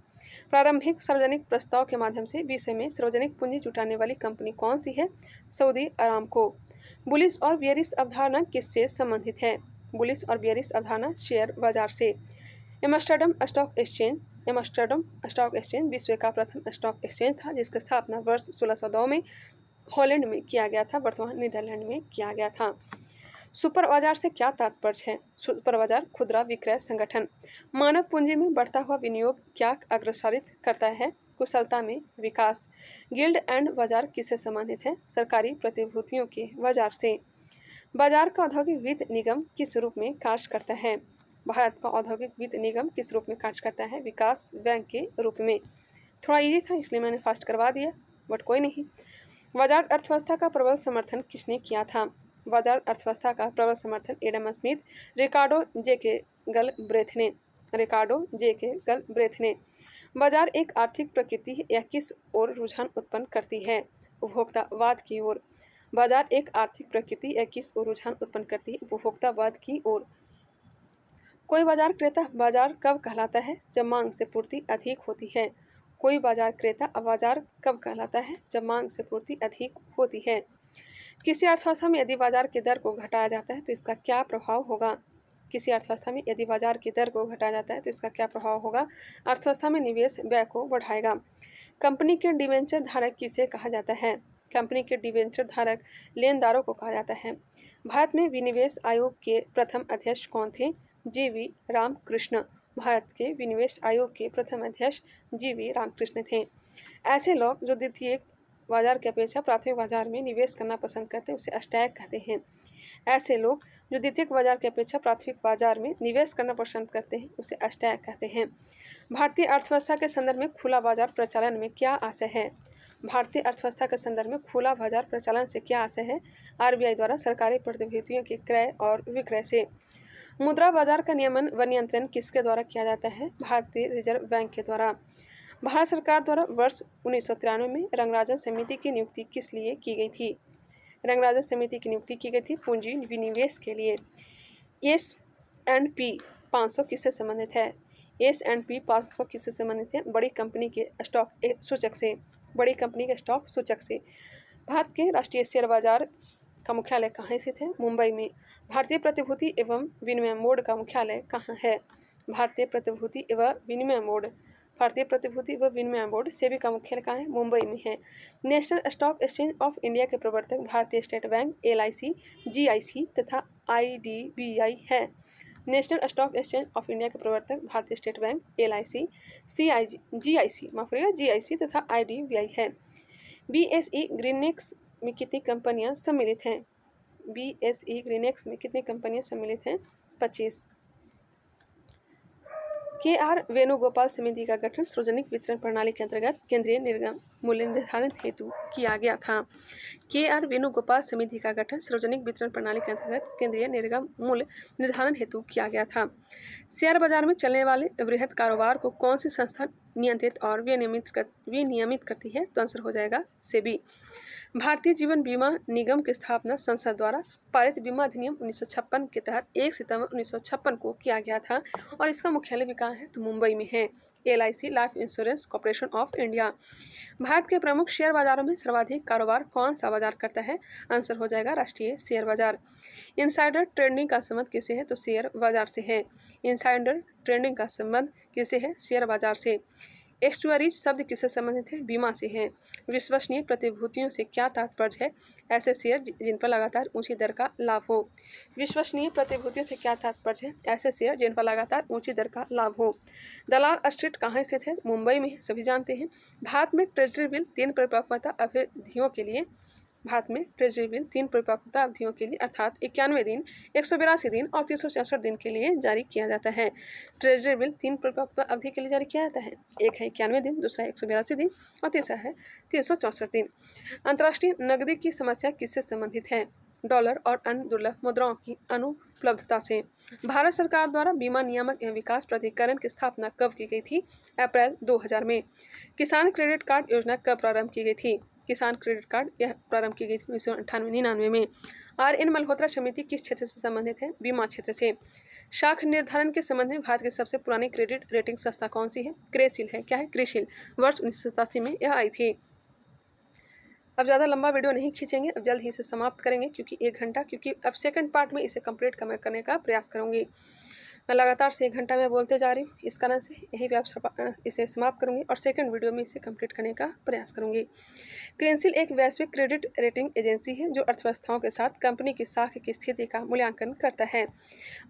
प्रारंभिक सार्वजनिक प्रस्ताव के माध्यम से विश्व में सार्वजनिक पूंजी जुटाने वाली कंपनी कौन सी है? Saudi Aramco. बुलिश और बियरिश अवधारणा किससे संबंधित है? बुलिश और बियरिश अवधारणा शेयर बाजार से। Amsterdam stock exchange, Amsterdam stock exchange विश्व का प्रथम स्टॉक एक्सचेंज था जिसकी स्थापना वर्ष 1602 में हॉलैंड में किया गया था, वर्तमान नीदरलैंड में किया गया था। सुपर बाजार से क्या तात्पर्य है? सुपर बाजार खुदरा विक्रय संगठन। मानव पूंजी में बढ़ता हुआ विनियोग क्या अग्रसरित करता है? कुशलता में विकास। गिल्ड एंड बाजार किससे संबंधित है? सरकारी प्रतिभूतियों के बाजार से। बाजार का औद्योगिक वित्त निगम किस रूप में कार्य करता है? भारत का औद्योगिक वित्त निगम किस रूप में कार्य करता है? विकास बैंक के रूप में। थोड़ा इजी था इसलिए मैंने फास्ट करवा दिया, बट कोई नहीं। बाजार अर्थव्यवस्था का प्रबल समर्थन किसने किया था? बाजार अर्थव्यवस्था का प्रबल समर्थन एडम स्मिथ, रिकार्डो जे के गलब्रेथ ने। रिकार्डो जे के गलब्रेथ ने। बाजार एक आर्थिक प्रकृति है, यह किस ओर रुझान उत्पन्न करती है? उपभोक्तावाद की ओर। बाजार एक आर्थिक प्रकृति या किस ओर रुझान उत्पन्न करती है? उपभोक्तावाद की ओर। कोई बाजार क्रेता बाजार कब कहलाता है? जब मांग से पूर्ति अधिक होती है। कोई बाजार क्रेता बाजार कब कहलाता है? जब मांग से पूर्ति अधिक होती है। किसी अर्थव्यवस्था में यदि बाजार की दर को घटाया जाता है तो इसका क्या प्रभाव होगा? किसी अर्थव्यवस्था में यदि बाजार की दर को घटाया जाता है तो इसका क्या प्रभाव होगा? अर्थव्यवस्था में निवेश व्यय को बढ़ाएगा। कंपनी के डिवेंचर धारक किसे कहा जाता है? कंपनी के डिवेंचर धारक लेनदारों को कहा जाता है। भारत में विनिवेश आयोग के प्रथम अध्यक्ष कौन थे? GV रामकृष्ण। भारत के विनिवेश आयोग के प्रथम अध्यक्ष GV रामकृष्ण थे। ऐसे लोग जो द्वितीयक बाजार की अपेक्षा प्राथमिक बाजार में निवेश करना पसंद करते हैं उसे स्टैक कहते हैं। ऐसे लोग जो द्वितीयक बाजार की अपेक्षा प्राथमिक बाजार में निवेश करना पसंद करते हैं उसे स्टैक कहते हैं। भारतीय अर्थव्यवस्था के संदर्भ में खुला बाजार प्रचलन में क्या आशय है? भारतीय अर्थव्यवस्था के संदर्भ में खुला बाजार प्रचलन से क्या आशय है? RBI द्वारा सरकारी प्रतिभूतियों के क्रय और विक्रय से। मुद्रा बाजार का नियमन व नियंत्रण किसके द्वारा किया जाता है? भारतीय रिजर्व बैंक के द्वारा। भारत सरकार द्वारा वर्ष 1993 में रंगराजन समिति की नियुक्ति किस लिए की गई थी? रंगराजन समिति की नियुक्ति की गई थी पूंजी विनिवेश के लिए। S&P 500 किससे संबंधित है? S&P 500 किससे संबंधित है? बड़ी कंपनी के स्टॉक सूचक से। बड़ी कंपनी के स्टॉक सूचक से। भारत के राष्ट्रीय शेयर बाजार का मुख्यालय कहाँ स्थित है? मुंबई में। भारतीय प्रतिभूति एवं विनिमय बोर्ड का मुख्यालय कहाँ है? भारतीय प्रतिभूति एवं विनिमय बोर्ड। भारतीय प्रतिभूति व विनिमय बोर्ड सेबी का मुख्यालय कहाँ है? मुंबई में है। National stock exchange of India के प्रवर्तक भारतीय स्टेट बैंक, LIC, GIC तथा IDBI है। National stock exchange of India के प्रवर्तक भारतीय स्टेट बैंक, LIC, GIC माफ करिएगा GIC तथा IDBI है। BSE ग्रीनएक्स में कितनी कंपनियां सम्मिलित हैं? BSE ग्रीनएक्स में कितनी कंपनियां सम्मिलित हैं? 25। KR वेणुगोपाल समिति का गठन सार्वजनिक वितरण प्रणाली के अंतर्गत केंद्रीय निर्गम मूल्य निर्धारण हेतु किया गया था। KR वेणुगोपाल समिति का गठन सार्वजनिक वितरण प्रणाली के अंतर्गत केंद्रीय निर्गम मूल्य निर्धारण हेतु किया गया था। शेयर बाजार में चलने वाले वृहद कारोबार को कौन सी संस्था नियंत्रित और विनियमित करती है? तो आंसर हो जाएगा सेबी। भारतीय जीवन बीमा निगम की स्थापना संसद द्वारा पारित बीमा अधिनियम 1956 के तहत 1 सितंबर 1956 को किया गया था और इसका मुख्यालय भी कहाँ है तो मुंबई में है। LIC life insurance corporation of India. Bharat के प्रमुख शेयर बाजारों में सर्वाधिक कारोबार कौन सा बाजार करता है? आंसर हो जाएगा राष्ट्रीय शेयर बाजार। इनसाइडर ट्रेडिंग का संबंध किससे है तो शेयर बाजार से है। इनसाइडर ट्रेडिंग का संबंध किससे है? शेयर बाजार से। एक्चुअरीज शब्द किससे संबंधित है? बीमा से है। विश्वसनीय प्रतिभूतियों से क्या तात्पर्य है? ऐसे शेयर जिन पर लगातार ऊंची दर का लाभ हो। विश्वसनीय प्रतिभूतियों से क्या तात्पर्य है? ऐसे शेयर जिन पर लगातार ऊंची दर का लाभ हो। दलाल स्ट्रीट कहाँ स्थित है? मुंबई में है, सभी जानते हैं। भारत में ट्रेजरी बिल 3 परिपक्वता अवधियों के लिए अर्थात 91 दिन, 182 दिन और 366 दिन के लिए जारी किया जाता है। ट्रेजरी बिल 3 परिपक्वता अवधि के लिए जारी किया जाता है। एक है 91 दिन, दूसरा 182 दिन और तीसरा है 364 दिन। अंतर्राष्ट्रीय नकदी की समस्या किससे संबंधित है? डॉलर और अन्य दुर्लभ मुद्राओं की अनुपलब्धता से। भारत सरकार द्वारा बीमा नियामक एवं विकास प्राधिकरण की स्थापना कब की गई थी? अप्रैल 2000 में। किसान क्रेडिट कार्ड योजना कब प्रारंभ की गई थी? किसान क्रेडिट कार्ड यह प्रारंभ की गई थी 1998-99 में। RN मल्होत्रा समिति किस क्षेत्र से संबंधित है? बीमा क्षेत्र से। शाख निर्धारण के संबंध में भारत की सबसे पुरानी क्रेडिट रेटिंग संस्था कौन सी है? क्रेसिल है। क्या है? क्रिसिल। वर्ष 1987 में यह आई थी। अब ज़्यादा लंबा वीडियो नहीं खींचेंगे, अब जल्द ही इसे समाप्त करेंगे क्योंकि 1 घंटा, क्योंकि अब सेकंड पार्ट में इसे कंप्लीट करने का प्रयास करूँगी। मैं लगातार से 1 घंटा में बोलते जा रही हूँ, इस कारण से यहीं पे आप इसे समाप्त करूँगी और सेकंड वीडियो में इसे कंप्लीट करने का प्रयास करूँगी। क्रेसिल एक वैश्विक क्रेडिट रेटिंग एजेंसी है जो अर्थव्यवस्थाओं के साथ कंपनी की साख की स्थिति का मूल्यांकन करता है।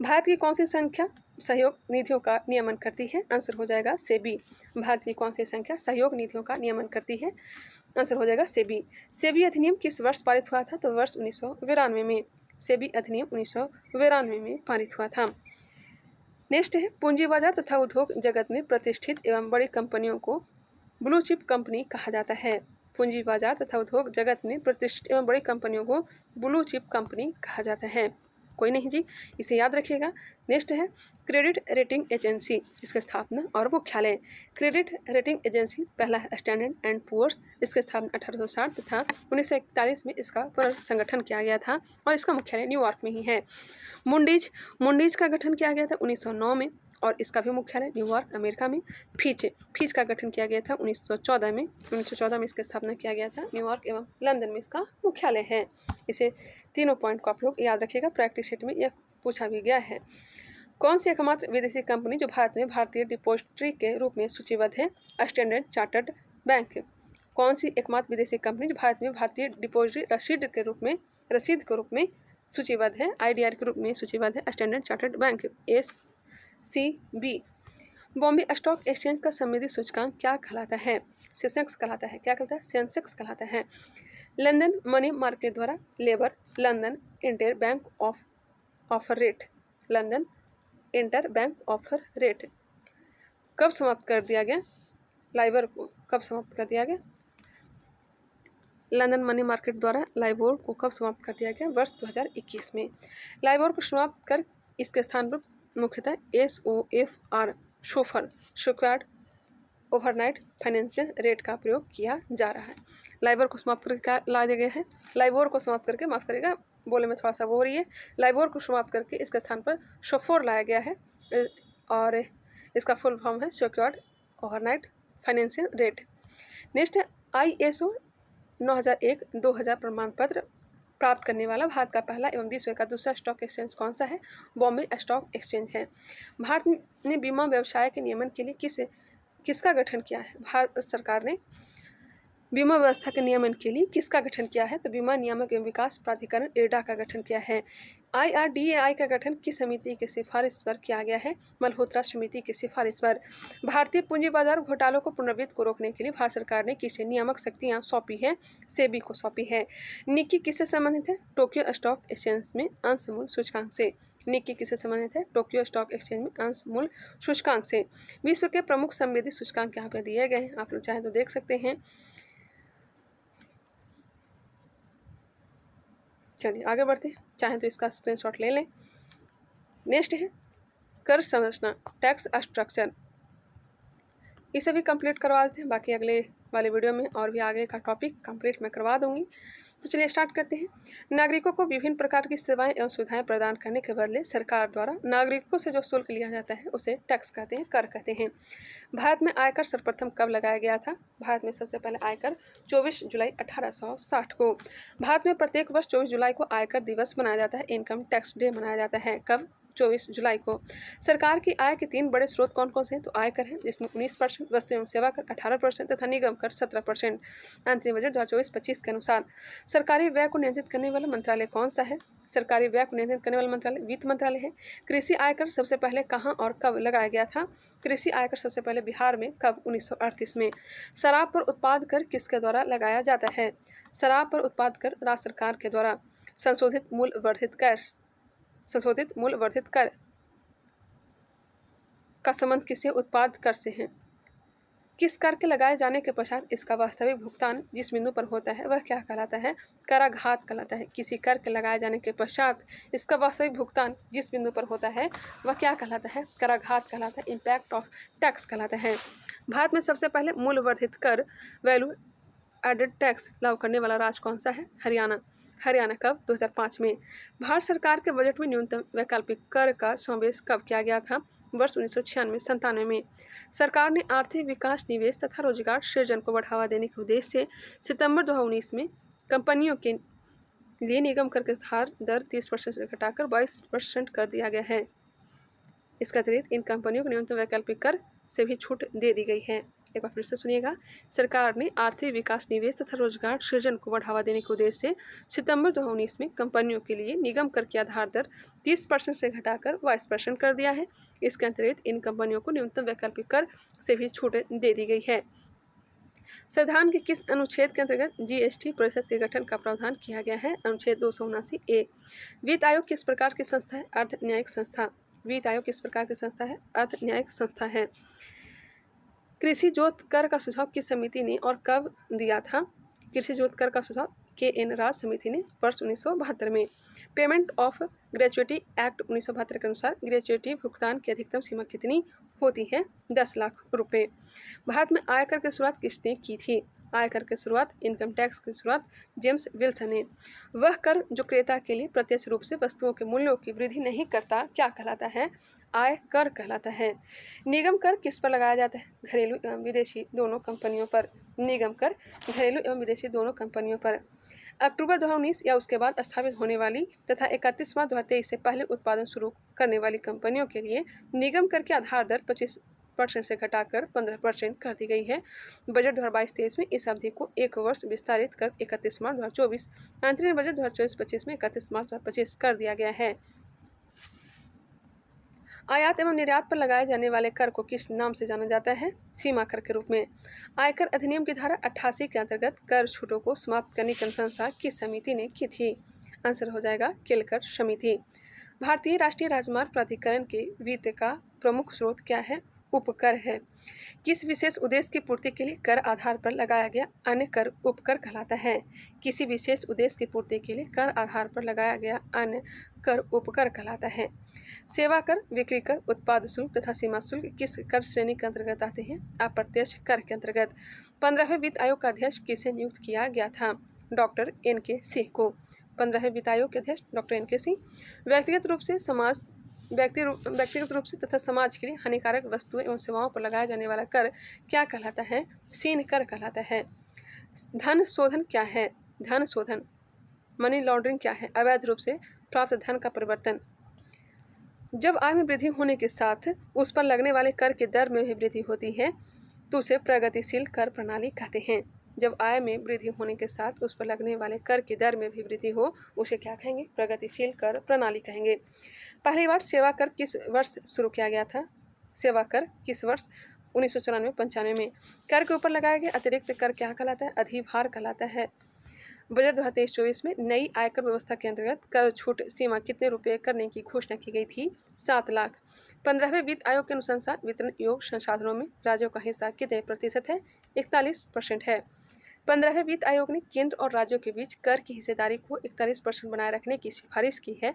भारत की कौन सी संख्या सहयोग नीतियों का नियमन करती है? आंसर हो जाएगा सेबी। भारत की कौन सी संख्या सहयोग नीतियों का नियमन करती है? आंसर हो जाएगा सेबी। सेबी अधिनियम किस वर्ष पारित हुआ था? तो वर्ष 1992 में। सेबी अधिनियम 1992 में पारित हुआ था। नेक्स्ट है, पूंजी बाजार तथा उद्योग जगत में प्रतिष्ठित एवं बड़ी कंपनियों को ब्लू चिप कंपनी कहा जाता है। पूंजी बाजार तथा उद्योग जगत में प्रतिष्ठित एवं बड़ी कंपनियों को ब्लू चिप कंपनी कहा जाता है। कोई नहीं जी, इसे याद रखिएगा। नेक्स्ट है क्रेडिट रेटिंग एजेंसी, इसकी स्थापना और मुख्यालय। क्रेडिट रेटिंग एजेंसी पहला है स्टैंडर्ड एंड पुअर्स, इसकी स्थापना 1860 तथा 1941 में इसका पुनर्संगठन किया गया था और इसका मुख्यालय न्यूयॉर्क में ही है। मुंडीज का गठन किया गया था 1909 में और इसका भी मुख्यालय न्यूयॉर्क अमेरिका में। फीच का गठन किया गया था 1914 में। 1914 में इसकी स्थापना किया गया था। न्यूयॉर्क एवं लंदन में इसका मुख्यालय है। इसे तीनों पॉइंट को आप लोग याद रखिएगा, प्रैक्टिस शीट में यह पूछा भी गया है। कौन सी एकमात्र विदेशी कंपनी जो भारत में भारतीय डिपॉजिटरी के रूप में सूचीबद्ध है? Standard chartered bank. कौन सी एकमात्र विदेशी कंपनी जो भारत में भारतीय डिपॉजिटरी रसीद के रूप में सूचीबद्ध है? IDR के रूप में सूचीबद्ध है standard chartered bank SCB। Bombay stock exchange का संवेदी सूचकांक क्या कहलाता है? सेंसेक्स कहलाता है। क्या कहलाता है? सेंसेक्स कहलाता है। लंदन मनी मार्केट द्वारा labour London inter bank offer rate, London inter bank offer rate कब समाप्त कर दिया गया? लाइबर को कब समाप्त कर दिया गया? लंदन मनी मार्केट द्वारा लाइबोर को कब समाप्त कर दिया गया? वर्ष 2021 में। लाइबोर को समाप्त कर इसके स्थान पर मुख्यतः SOFR secured overnight financial rate का प्रयोग किया जा रहा है। लाइबोर को समाप्त करके क्या ला दिया गया है? लाइबोर को समाप्त करके, माफ़ करिएगा बोले में थोड़ा सा वो हो रही है, लाइबोर को समाप्त करके इसके स्थान पर SOFR लाया गया है और इसका फुल फॉर्म है secured overnight financial rate. Next है ISO 9001-2000 प्रमाण पत्र प्राप्त करने वाला भारत का पहला एवं विश्व का दूसरा स्टॉक एक्सचेंज कौन सा है? बॉम्बे स्टॉक एक्सचेंज है। भारत ने बीमा व्यवसाय के नियमन के लिए किसका गठन किया है? भारत सरकार ने बीमा व्यवस्था के नियमन के लिए किसका गठन किया है? तो बीमा नियामक एवं विकास प्राधिकरण IRDA का गठन किया है। IRDAI का गठन किस समिति की सिफारिश पर किया गया है? मल्होत्रा समिति की सिफारिश पर। भारतीय पूंजी बाजार घोटालों को पुनर्वित को रोकने के लिए भारत सरकार ने किसे नियामक शक्तियां सौंपी है? सेबी को सौंपी है। निक्की किससे संबंधित है? टोक्यो स्टॉक एक्सचेंज में अंश मूल्य सूचकांक से। निक्की किससे संबंधित है? टोक्यो स्टॉक एक्सचेंज में अंश मूल्य सूचकांक से। विश्व के प्रमुख संवेदी सूचकांक यहाँ पे दिए गए हैं, आप लोग चाहें तो देख सकते हैं। चलिए आगे बढ़ते हैं, चाहें तो इसका स्क्रीनशॉट ले लें। नेक्स्ट है कर संरचना, टैक्स स्ट्रक्चर, इसे भी कंप्लीट करवा देते हैं, बाकी अगले वाले वीडियो में और भी आगे का टॉपिक कंप्लीट मैं करवा दूंगी। तो चलिए स्टार्ट करते हैं। नागरिकों को विभिन्न प्रकार की सेवाएं एवं सुविधाएं प्रदान करने के बदले सरकार द्वारा नागरिकों से जो शुल्क लिया जाता है उसे टैक्स कहते हैं, कर कहते हैं। भारत में आयकर सर्वप्रथम कब लगाया गया था? भारत में सबसे पहले आयकर 24 जुलाई 1860 को। भारत में प्रत्येक वर्ष 24 जुलाई को आयकर दिवस मनाया जाता है, इनकम टैक्स डे मनाया जाता है। कब? 24 जुलाई को। सरकार की आय के 3 बड़े स्रोत कौन कौन से हैं? तो आयकर है, जिसमें 19%, वस्तु एवं सेवा कर 18% तथा निगम कर 17%। अंतरिम बजट 2024-25 के अनुसार सरकारी व्यय को नियंत्रित करने वाला मंत्रालय कौन सा है? सरकारी व्यय को नियंत्रित करने वाला मंत्रालय वित्त मंत्रालय है। कृषि आयकर सबसे पहले कहाँ और कब लगाया गया था? कृषि आयकर सबसे पहले बिहार में। कब? 1938 में। शराब पर उत्पाद कर किसके द्वारा लगाया जाता है? शराब पर उत्पाद कर राज्य सरकार के द्वारा। संशोधित मूल्य वर्धित कर का संबंध किसी उत्पाद कर से है? किस कर के लगाए जाने के पश्चात इसका वास्तविक भुगतान जिस बिंदु पर होता है वह क्या कहलाता है? कराघात कहलाता है। किसी कर के लगाए जाने के पश्चात इसका वास्तविक भुगतान जिस बिंदु पर होता है वह क्या कहलाता है? कराघात कहलाता है, इम्पैक्ट ऑफ टैक्स कहलाता है। भारत में सबसे पहले मूल्य वर्धित कर, वैल्यू एडेड टैक्स लागू करने वाला राज्य कौन सा है? हरियाणा। हरियाणा। कब? 2005 में। भारत सरकार के बजट में न्यूनतम वैकल्पिक कर का समावेश कब किया गया था? वर्ष 1996-97 में। सरकार ने आर्थिक विकास, निवेश तथा रोजगार सृजन को बढ़ावा देने के उद्देश्य से सितंबर 2019 में कंपनियों के लिए निगम कर की दर 30% से घटाकर 22% कर दिया गया है। इसके अतिरिक्त इन कंपनियों को न्यूनतम वैकल्पिक कर से भी छूट दे दी गई है। एक बार फिर से सुनिएगा। सरकार ने आर्थिक विकास, निवेश तथा रोजगार सृजन को बढ़ावा देने के उद्देश्य से सितंबर 2019 में कंपनियों के लिए निगम कर की आधार दर 30% से घटाकर 22% कर दिया है। इसके अतिरिक्त इन कंपनियों को न्यूनतम वैकल्पिक कर से भी छूट दे दी गई है। संविधान के किस अनुच्छेद के अंतर्गत जीएसटी परिषद के गठन का प्रावधान किया गया है? अनुच्छेद 279A। वित्त आयोग किस प्रकार की संस्था है? अर्ध न्यायिक संस्था। वित्त आयोग किस प्रकार की संस्था है? अर्ध न्यायिक संस्था है। कृषि जोत कर का सुझाव किस समिति ने और कब दिया था? कृषि जोत कर का सुझाव KN राज समिति ने वर्ष 1972 में। पेमेंट ऑफ ग्रेच्युटी एक्ट 1972 के अनुसार ग्रेच्युटी भुगतान की अधिकतम सीमा कितनी होती है? 10 लाख रुपए। भारत में आयकर की शुरुआत किसने की थी? आयकर की शुरुआत, इनकम टैक्स की शुरुआत जेम्स विल्सन ने। वह कर जो क्रेता के लिए प्रत्यक्ष रूप से वस्तुओं के मूल्यों की वृद्धि नहीं करता क्या कहलाता है? आय कर कहलाता है। निगम कर किस पर लगाया जाता है? घरेलू एवं विदेशी दोनों कंपनियों पर। निगम कर घरेलू एवं विदेशी दोनों कंपनियों पर। अक्टूबर 2019 या उसके बाद स्थापित होने वाली तथा 31 मार्च 2023 से पहले उत्पादन शुरू करने वाली कंपनियों के लिए निगम कर की आधार दर 25% से घटाकर 15% कर दी गई है। बजट 2022-23 में इस अवधि को 1 वर्ष विस्तारित कर 31 मार्च 2024, अंतरिम बजट 2024-25 में 31 मार्च 2025 कर दिया गया है। आयात एवं निर्यात पर लगाए जाने वाले कर को किस नाम से जाना जाता है? सीमा कर के रूप में। आयकर अधिनियम की धारा 88 के अंतर्गत कर छूटों को समाप्त करने की अनुशंसा किस समिति ने की थी? आंसर हो जाएगा केलकर समिति। भारतीय राष्ट्रीय राजमार्ग प्राधिकरण के वित्त का प्रमुख स्रोत क्या है? उपकर है। किस विशेष उद्देश्य की पूर्ति के लिए कर आधार पर लगाया गया अन्य कर उपकर कहलाता है? किसी विशेष उद्देश्य की पूर्ति के लिए कर आधार पर लगाया गया अन्य कर उपकर कहलाता है। सेवा कर, बिक्री कर, उत्पाद शुल्क तथा सीमा शुल्क किस कर श्रेणी के अंतर्गत आते हैं? अप्रत्यक्ष कर के अंतर्गत। 15वें वित्त आयोग का अध्यक्ष किसे नियुक्त किया गया था? डॉक्टर NK सिंह को। 15वें वित्त आयोग के अध्यक्ष डॉक्टर NK सिंह। व्यक्तिगत रूप से तथा समाज के लिए हानिकारक वस्तुएं एवं सेवाओं पर लगाया जाने वाला कर क्या कहलाता है? शीन कर कहलाता है। धन शोधन क्या है? धन शोधन मनी लॉन्ड्रिंग क्या है? अवैध रूप से प्राप्त धन का परिवर्तन। जब आय में वृद्धि होने के साथ उस पर लगने वाले कर की दर में भी वृद्धि होती है तो उसे प्रगतिशील कर प्रणाली कहते हैं। जब आय में वृद्धि होने के साथ उस पर लगने वाले कर की दर में भी वृद्धि हो उसे क्या कहेंगे? प्रगतिशील कर प्रणाली कहेंगे। पहली बार सेवा कर किस वर्ष शुरू किया गया था? सेवा कर किस वर्ष? 1994-95 में। कर के ऊपर लगाया गया अतिरिक्त कर क्या कहलाता है? अधिभार कहलाता है। बजट 2023-24 में नई आयकर व्यवस्था के अंतर्गत कर छूट सीमा कितने रुपये करने की घोषणा की गई थी? 7 लाख। 15वें वित्त आयोग के अनुसार वितरण योग्य संसाधनों में राज्यों का हिस्सा कितने प्रतिशत है? 41% है। 15वें वित्त आयोग ने केंद्र और राज्यों के बीच कर की हिस्सेदारी को 41% बनाए रखने की सिफारिश की है।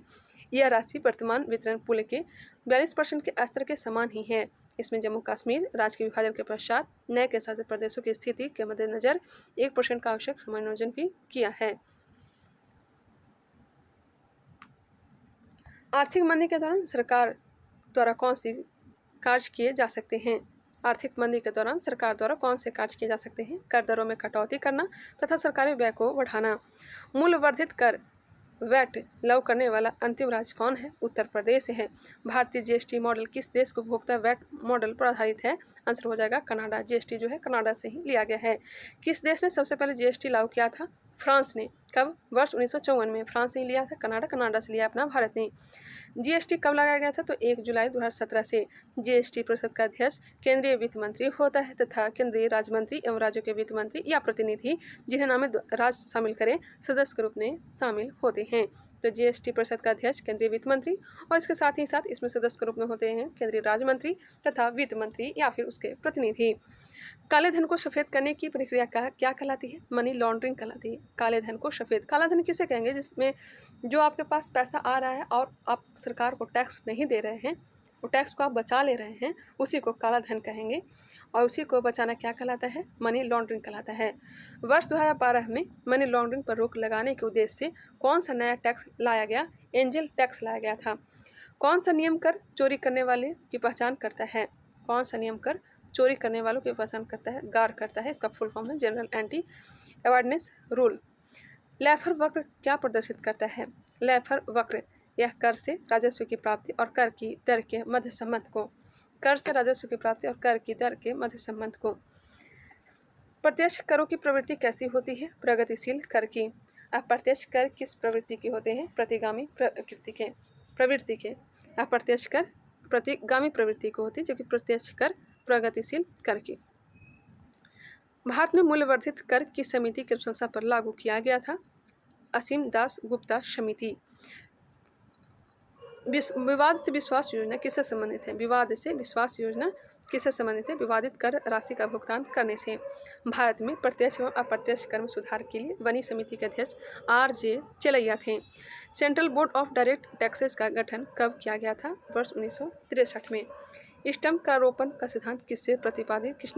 यह राशि वर्तमान वितरण पुल के 42% के स्तर के समान ही है। इसमें जम्मू कश्मीर राज्य के विभाजन के पश्चात नए केंद्र शासित प्रदेशों की स्थिति के मद्देनजर 1% का आवश्यक समायोजन भी किया है। आर्थिक मंदी के दौरान सरकार द्वारा कौन से कार्य किए जा सकते हैं? आर्थिक मंदी के दौरान सरकार द्वारा कौन से कार्य किए जा सकते हैं? कर दरों में कटौती करना तथा सरकारी व्यय को बढ़ाना। मूल्य वर्धित कर वैट लागू करने वाला अंतिम राज्य कौन है? उत्तर प्रदेश है। भारतीय जीएसटी मॉडल किस देश के उपभोक्ता वैट मॉडल पर आधारित है? आंसर हो जाएगा कनाडा। जीएसटी जो है कनाडा से ही लिया गया है। किस देश ने सबसे पहले जीएसटी लागू किया था? फ्रांस ने। कब? वर्ष 1954 में। फ्रांस ने लिया था, कनाडा से लिया अपना भारत ने। जीएसटी कब लगाया गया था? तो 1 जुलाई 2017 से। जीएसटी परिषद का अध्यक्ष केंद्रीय वित्त मंत्री होता है तथा केंद्रीय राज्य मंत्री एवं राज्यों के वित्त मंत्री या प्रतिनिधि जिन्हें नाम में राज्य शामिल करें सदस्य के रूप में शामिल होते हैं। तो जीएसटी परिषद का अध्यक्ष केंद्रीय वित्त मंत्री और इसके साथ ही साथ इसमें सदस्य के रूप में होते हैं केंद्रीय राज्य मंत्री तथा वित्त मंत्री या फिर उसके प्रतिनिधि। काले धन को सफ़ेद करने की प्रक्रिया क्या कहलाती है? मनी लॉन्ड्रिंग कहलाती है। काले धन को सफ़ेद, काला धन किसे कहेंगे? जिसमें जो आपके पास पैसा आ रहा है और आप सरकार को टैक्स नहीं दे रहे हैं, वो टैक्स को आप बचा ले रहे हैं, उसी को काला धन कहेंगे और उसी को बचाना क्या कहलाता है? मनी लॉन्ड्रिंग कहलाता है। वर्ष 2012 में मनी लॉन्ड्रिंग पर रोक लगाने के उद्देश्य से कौन सा नया टैक्स लाया गया? एंजल टैक्स लाया गया था। कौन सा नियम कर चोरी करने वाले की पहचान करता है? कौन सा नियम कर चोरी करने वालों की पहचान करता है? गार करता है। इसका फुल फॉर्म है जनरल एंटी अवेयरनेस रूल। लैफर वक्र क्या प्रदर्शित करता है? लैफर वक्र यह कर से राजस्व की प्राप्ति और कर की दर के मध्य संबंध को, कर से राजस्व की प्राप्ति और कर की दर के मध्य संबंध को। प्रत्यक्ष करों की प्रवृत्ति कैसी होती है? प्रगतिशील कर की। अप्रत्यक्ष कर किस प्रवृत्ति के होते हैं? प्रतिगामी प्रवृत्ति के। अप्रत्यक्ष कर प्रतिगामी प्रवृत्ति को होती है जबकि प्रत्यक्ष कर प्रगतिशील कर की। भारत में मूल्यवर्धित कर की समिति की अनुशंसा पर लागू किया गया था? असीम दास गुप्ता समिति। विवाद से विश्वास योजना किससे संबंधित है? विवाद से विश्वास योजना किससे संबंधित है? विवादित कर राशि का भुगतान करने से। भारत में प्रत्यक्ष एवं अप्रत्यक्ष कर में सुधार के लिए बनी समिति के अध्यक्ष RJ चलैया थे। Central board of direct taxes का गठन कब किया गया था? वर्ष 1963 में। स्टैम्प करारोपण का सिद्धांत किसने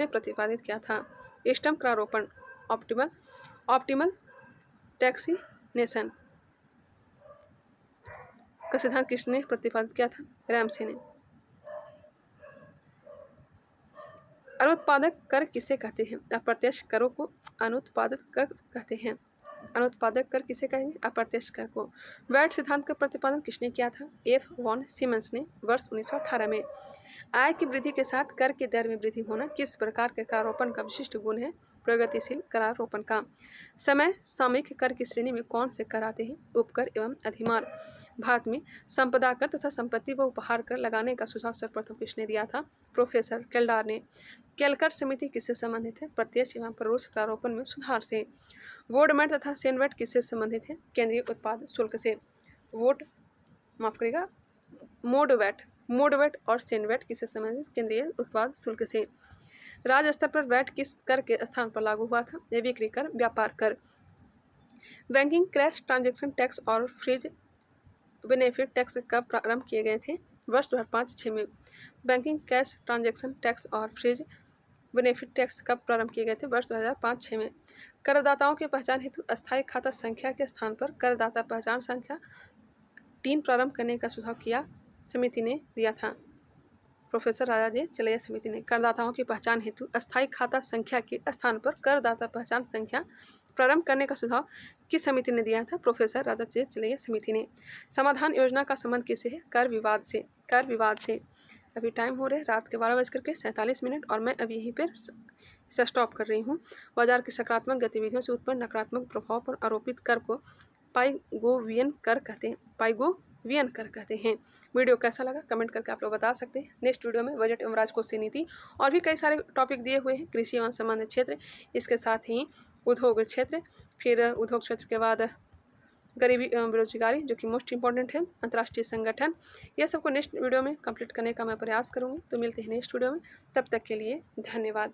प्रतिपादित किया था? स्टैम्प करारोपण ऑप्टिमल टैक्सेशन का सिद्धांत किसने प्रतिपादित किया था? रैमसे ने। अनुत्पादक कर किसे कहते हैं? अप्रत्यक्ष करों को अनुत्पादक कर कहते हैं। अनुत्पादक कर किसे कहेंगे? अप्रत्यक्ष कर को। वैट सिद्धांत का प्रतिपादन किसने किया था? F. वॉन सिमन्स ने वर्ष 1918 में। आय की वृद्धि के साथ कर की दर में वृद्धि होना किस प्रकार के करारोपण का विशिष्ट गुण है? प्रगतिशील करारोपण का। समय सामयिक कर की श्रेणी में कौन से कर आते हैं? उपकर एवं अधिमार। भारत में संपदा कर तथा संपत्ति व उपहार कर लगाने का सुझाव सर्वप्रथम किसने दिया था? प्रोफेसर केल्डार ने। केलकर समिति किससे संबंधित है? प्रत्यक्ष एवं परोक्ष करारोपण में सुधार से। वोडमेट तथा सेनवेट किससे संबंधित है? केंद्रीय उत्पाद शुल्क से। मोडवेट और सेनवेट किससे संबंधित? केंद्रीय उत्पाद शुल्क से। राज्य स्तर पर वैट किस कर के स्थान पर लागू हुआ था? बिक्री कर, व्यापार कर। बैंकिंग क्रैश ट्रांजैक्शन टैक्स और फ्रिज बेनिफिट टैक्स कब प्रारंभ किए गए थे? वर्ष 2005-6 में। बैंकिंग कैश ट्रांजैक्शन टैक्स और फ्रिज बेनिफिट टैक्स कब प्रारंभ किए गए थे? वर्ष 2005-6 में। करदाताओं की पहचान हेतु अस्थायी खाता संख्या के स्थान पर करदाता पहचान संख्या 3 प्रारंभ करने का सुझाव किया समिति ने दिया था? प्रोफेसर RJ चलैया समिति ने। करदाताओं की पहचान हेतु अस्थायी खाता संख्या के स्थान पर करदाता पहचान संख्या प्रारंभ करने का सुझाव किस समिति ने दिया था? प्रोफेसर RJ चलैया समिति ने। समाधान योजना का संबंध किससे है? कर विवाद से। अभी टाइम हो रहे रात के 12:47 और मैं अभी यहीं पर इसे स्टॉप कर रही हूँ। बाजार की सकारात्मक गतिविधियों से उत्पन्न नकारात्मक प्रभाव पर आरोपित कर को पाइगोवियन कर कहते हैं। वीडियो कैसा लगा कमेंट करके आप लोग बता सकते हैं। नेक्स्ट वीडियो में बजट एवं राजकोषीय नीति और भी कई सारे टॉपिक दिए हुए हैं। कृषि एवं संबंधित क्षेत्र, इसके साथ ही उद्योग क्षेत्र, फिर उद्योग क्षेत्र के बाद गरीबी एवं बेरोजगारी जो कि मोस्ट इंपॉर्टेंट है, अंतर्राष्ट्रीय संगठन, यह सबको नेक्स्ट वीडियो में कंप्लीट करने का मैं प्रयास करूँगी। तो मिलते हैं नेक्स्ट वीडियो में, तब तक के लिए धन्यवाद।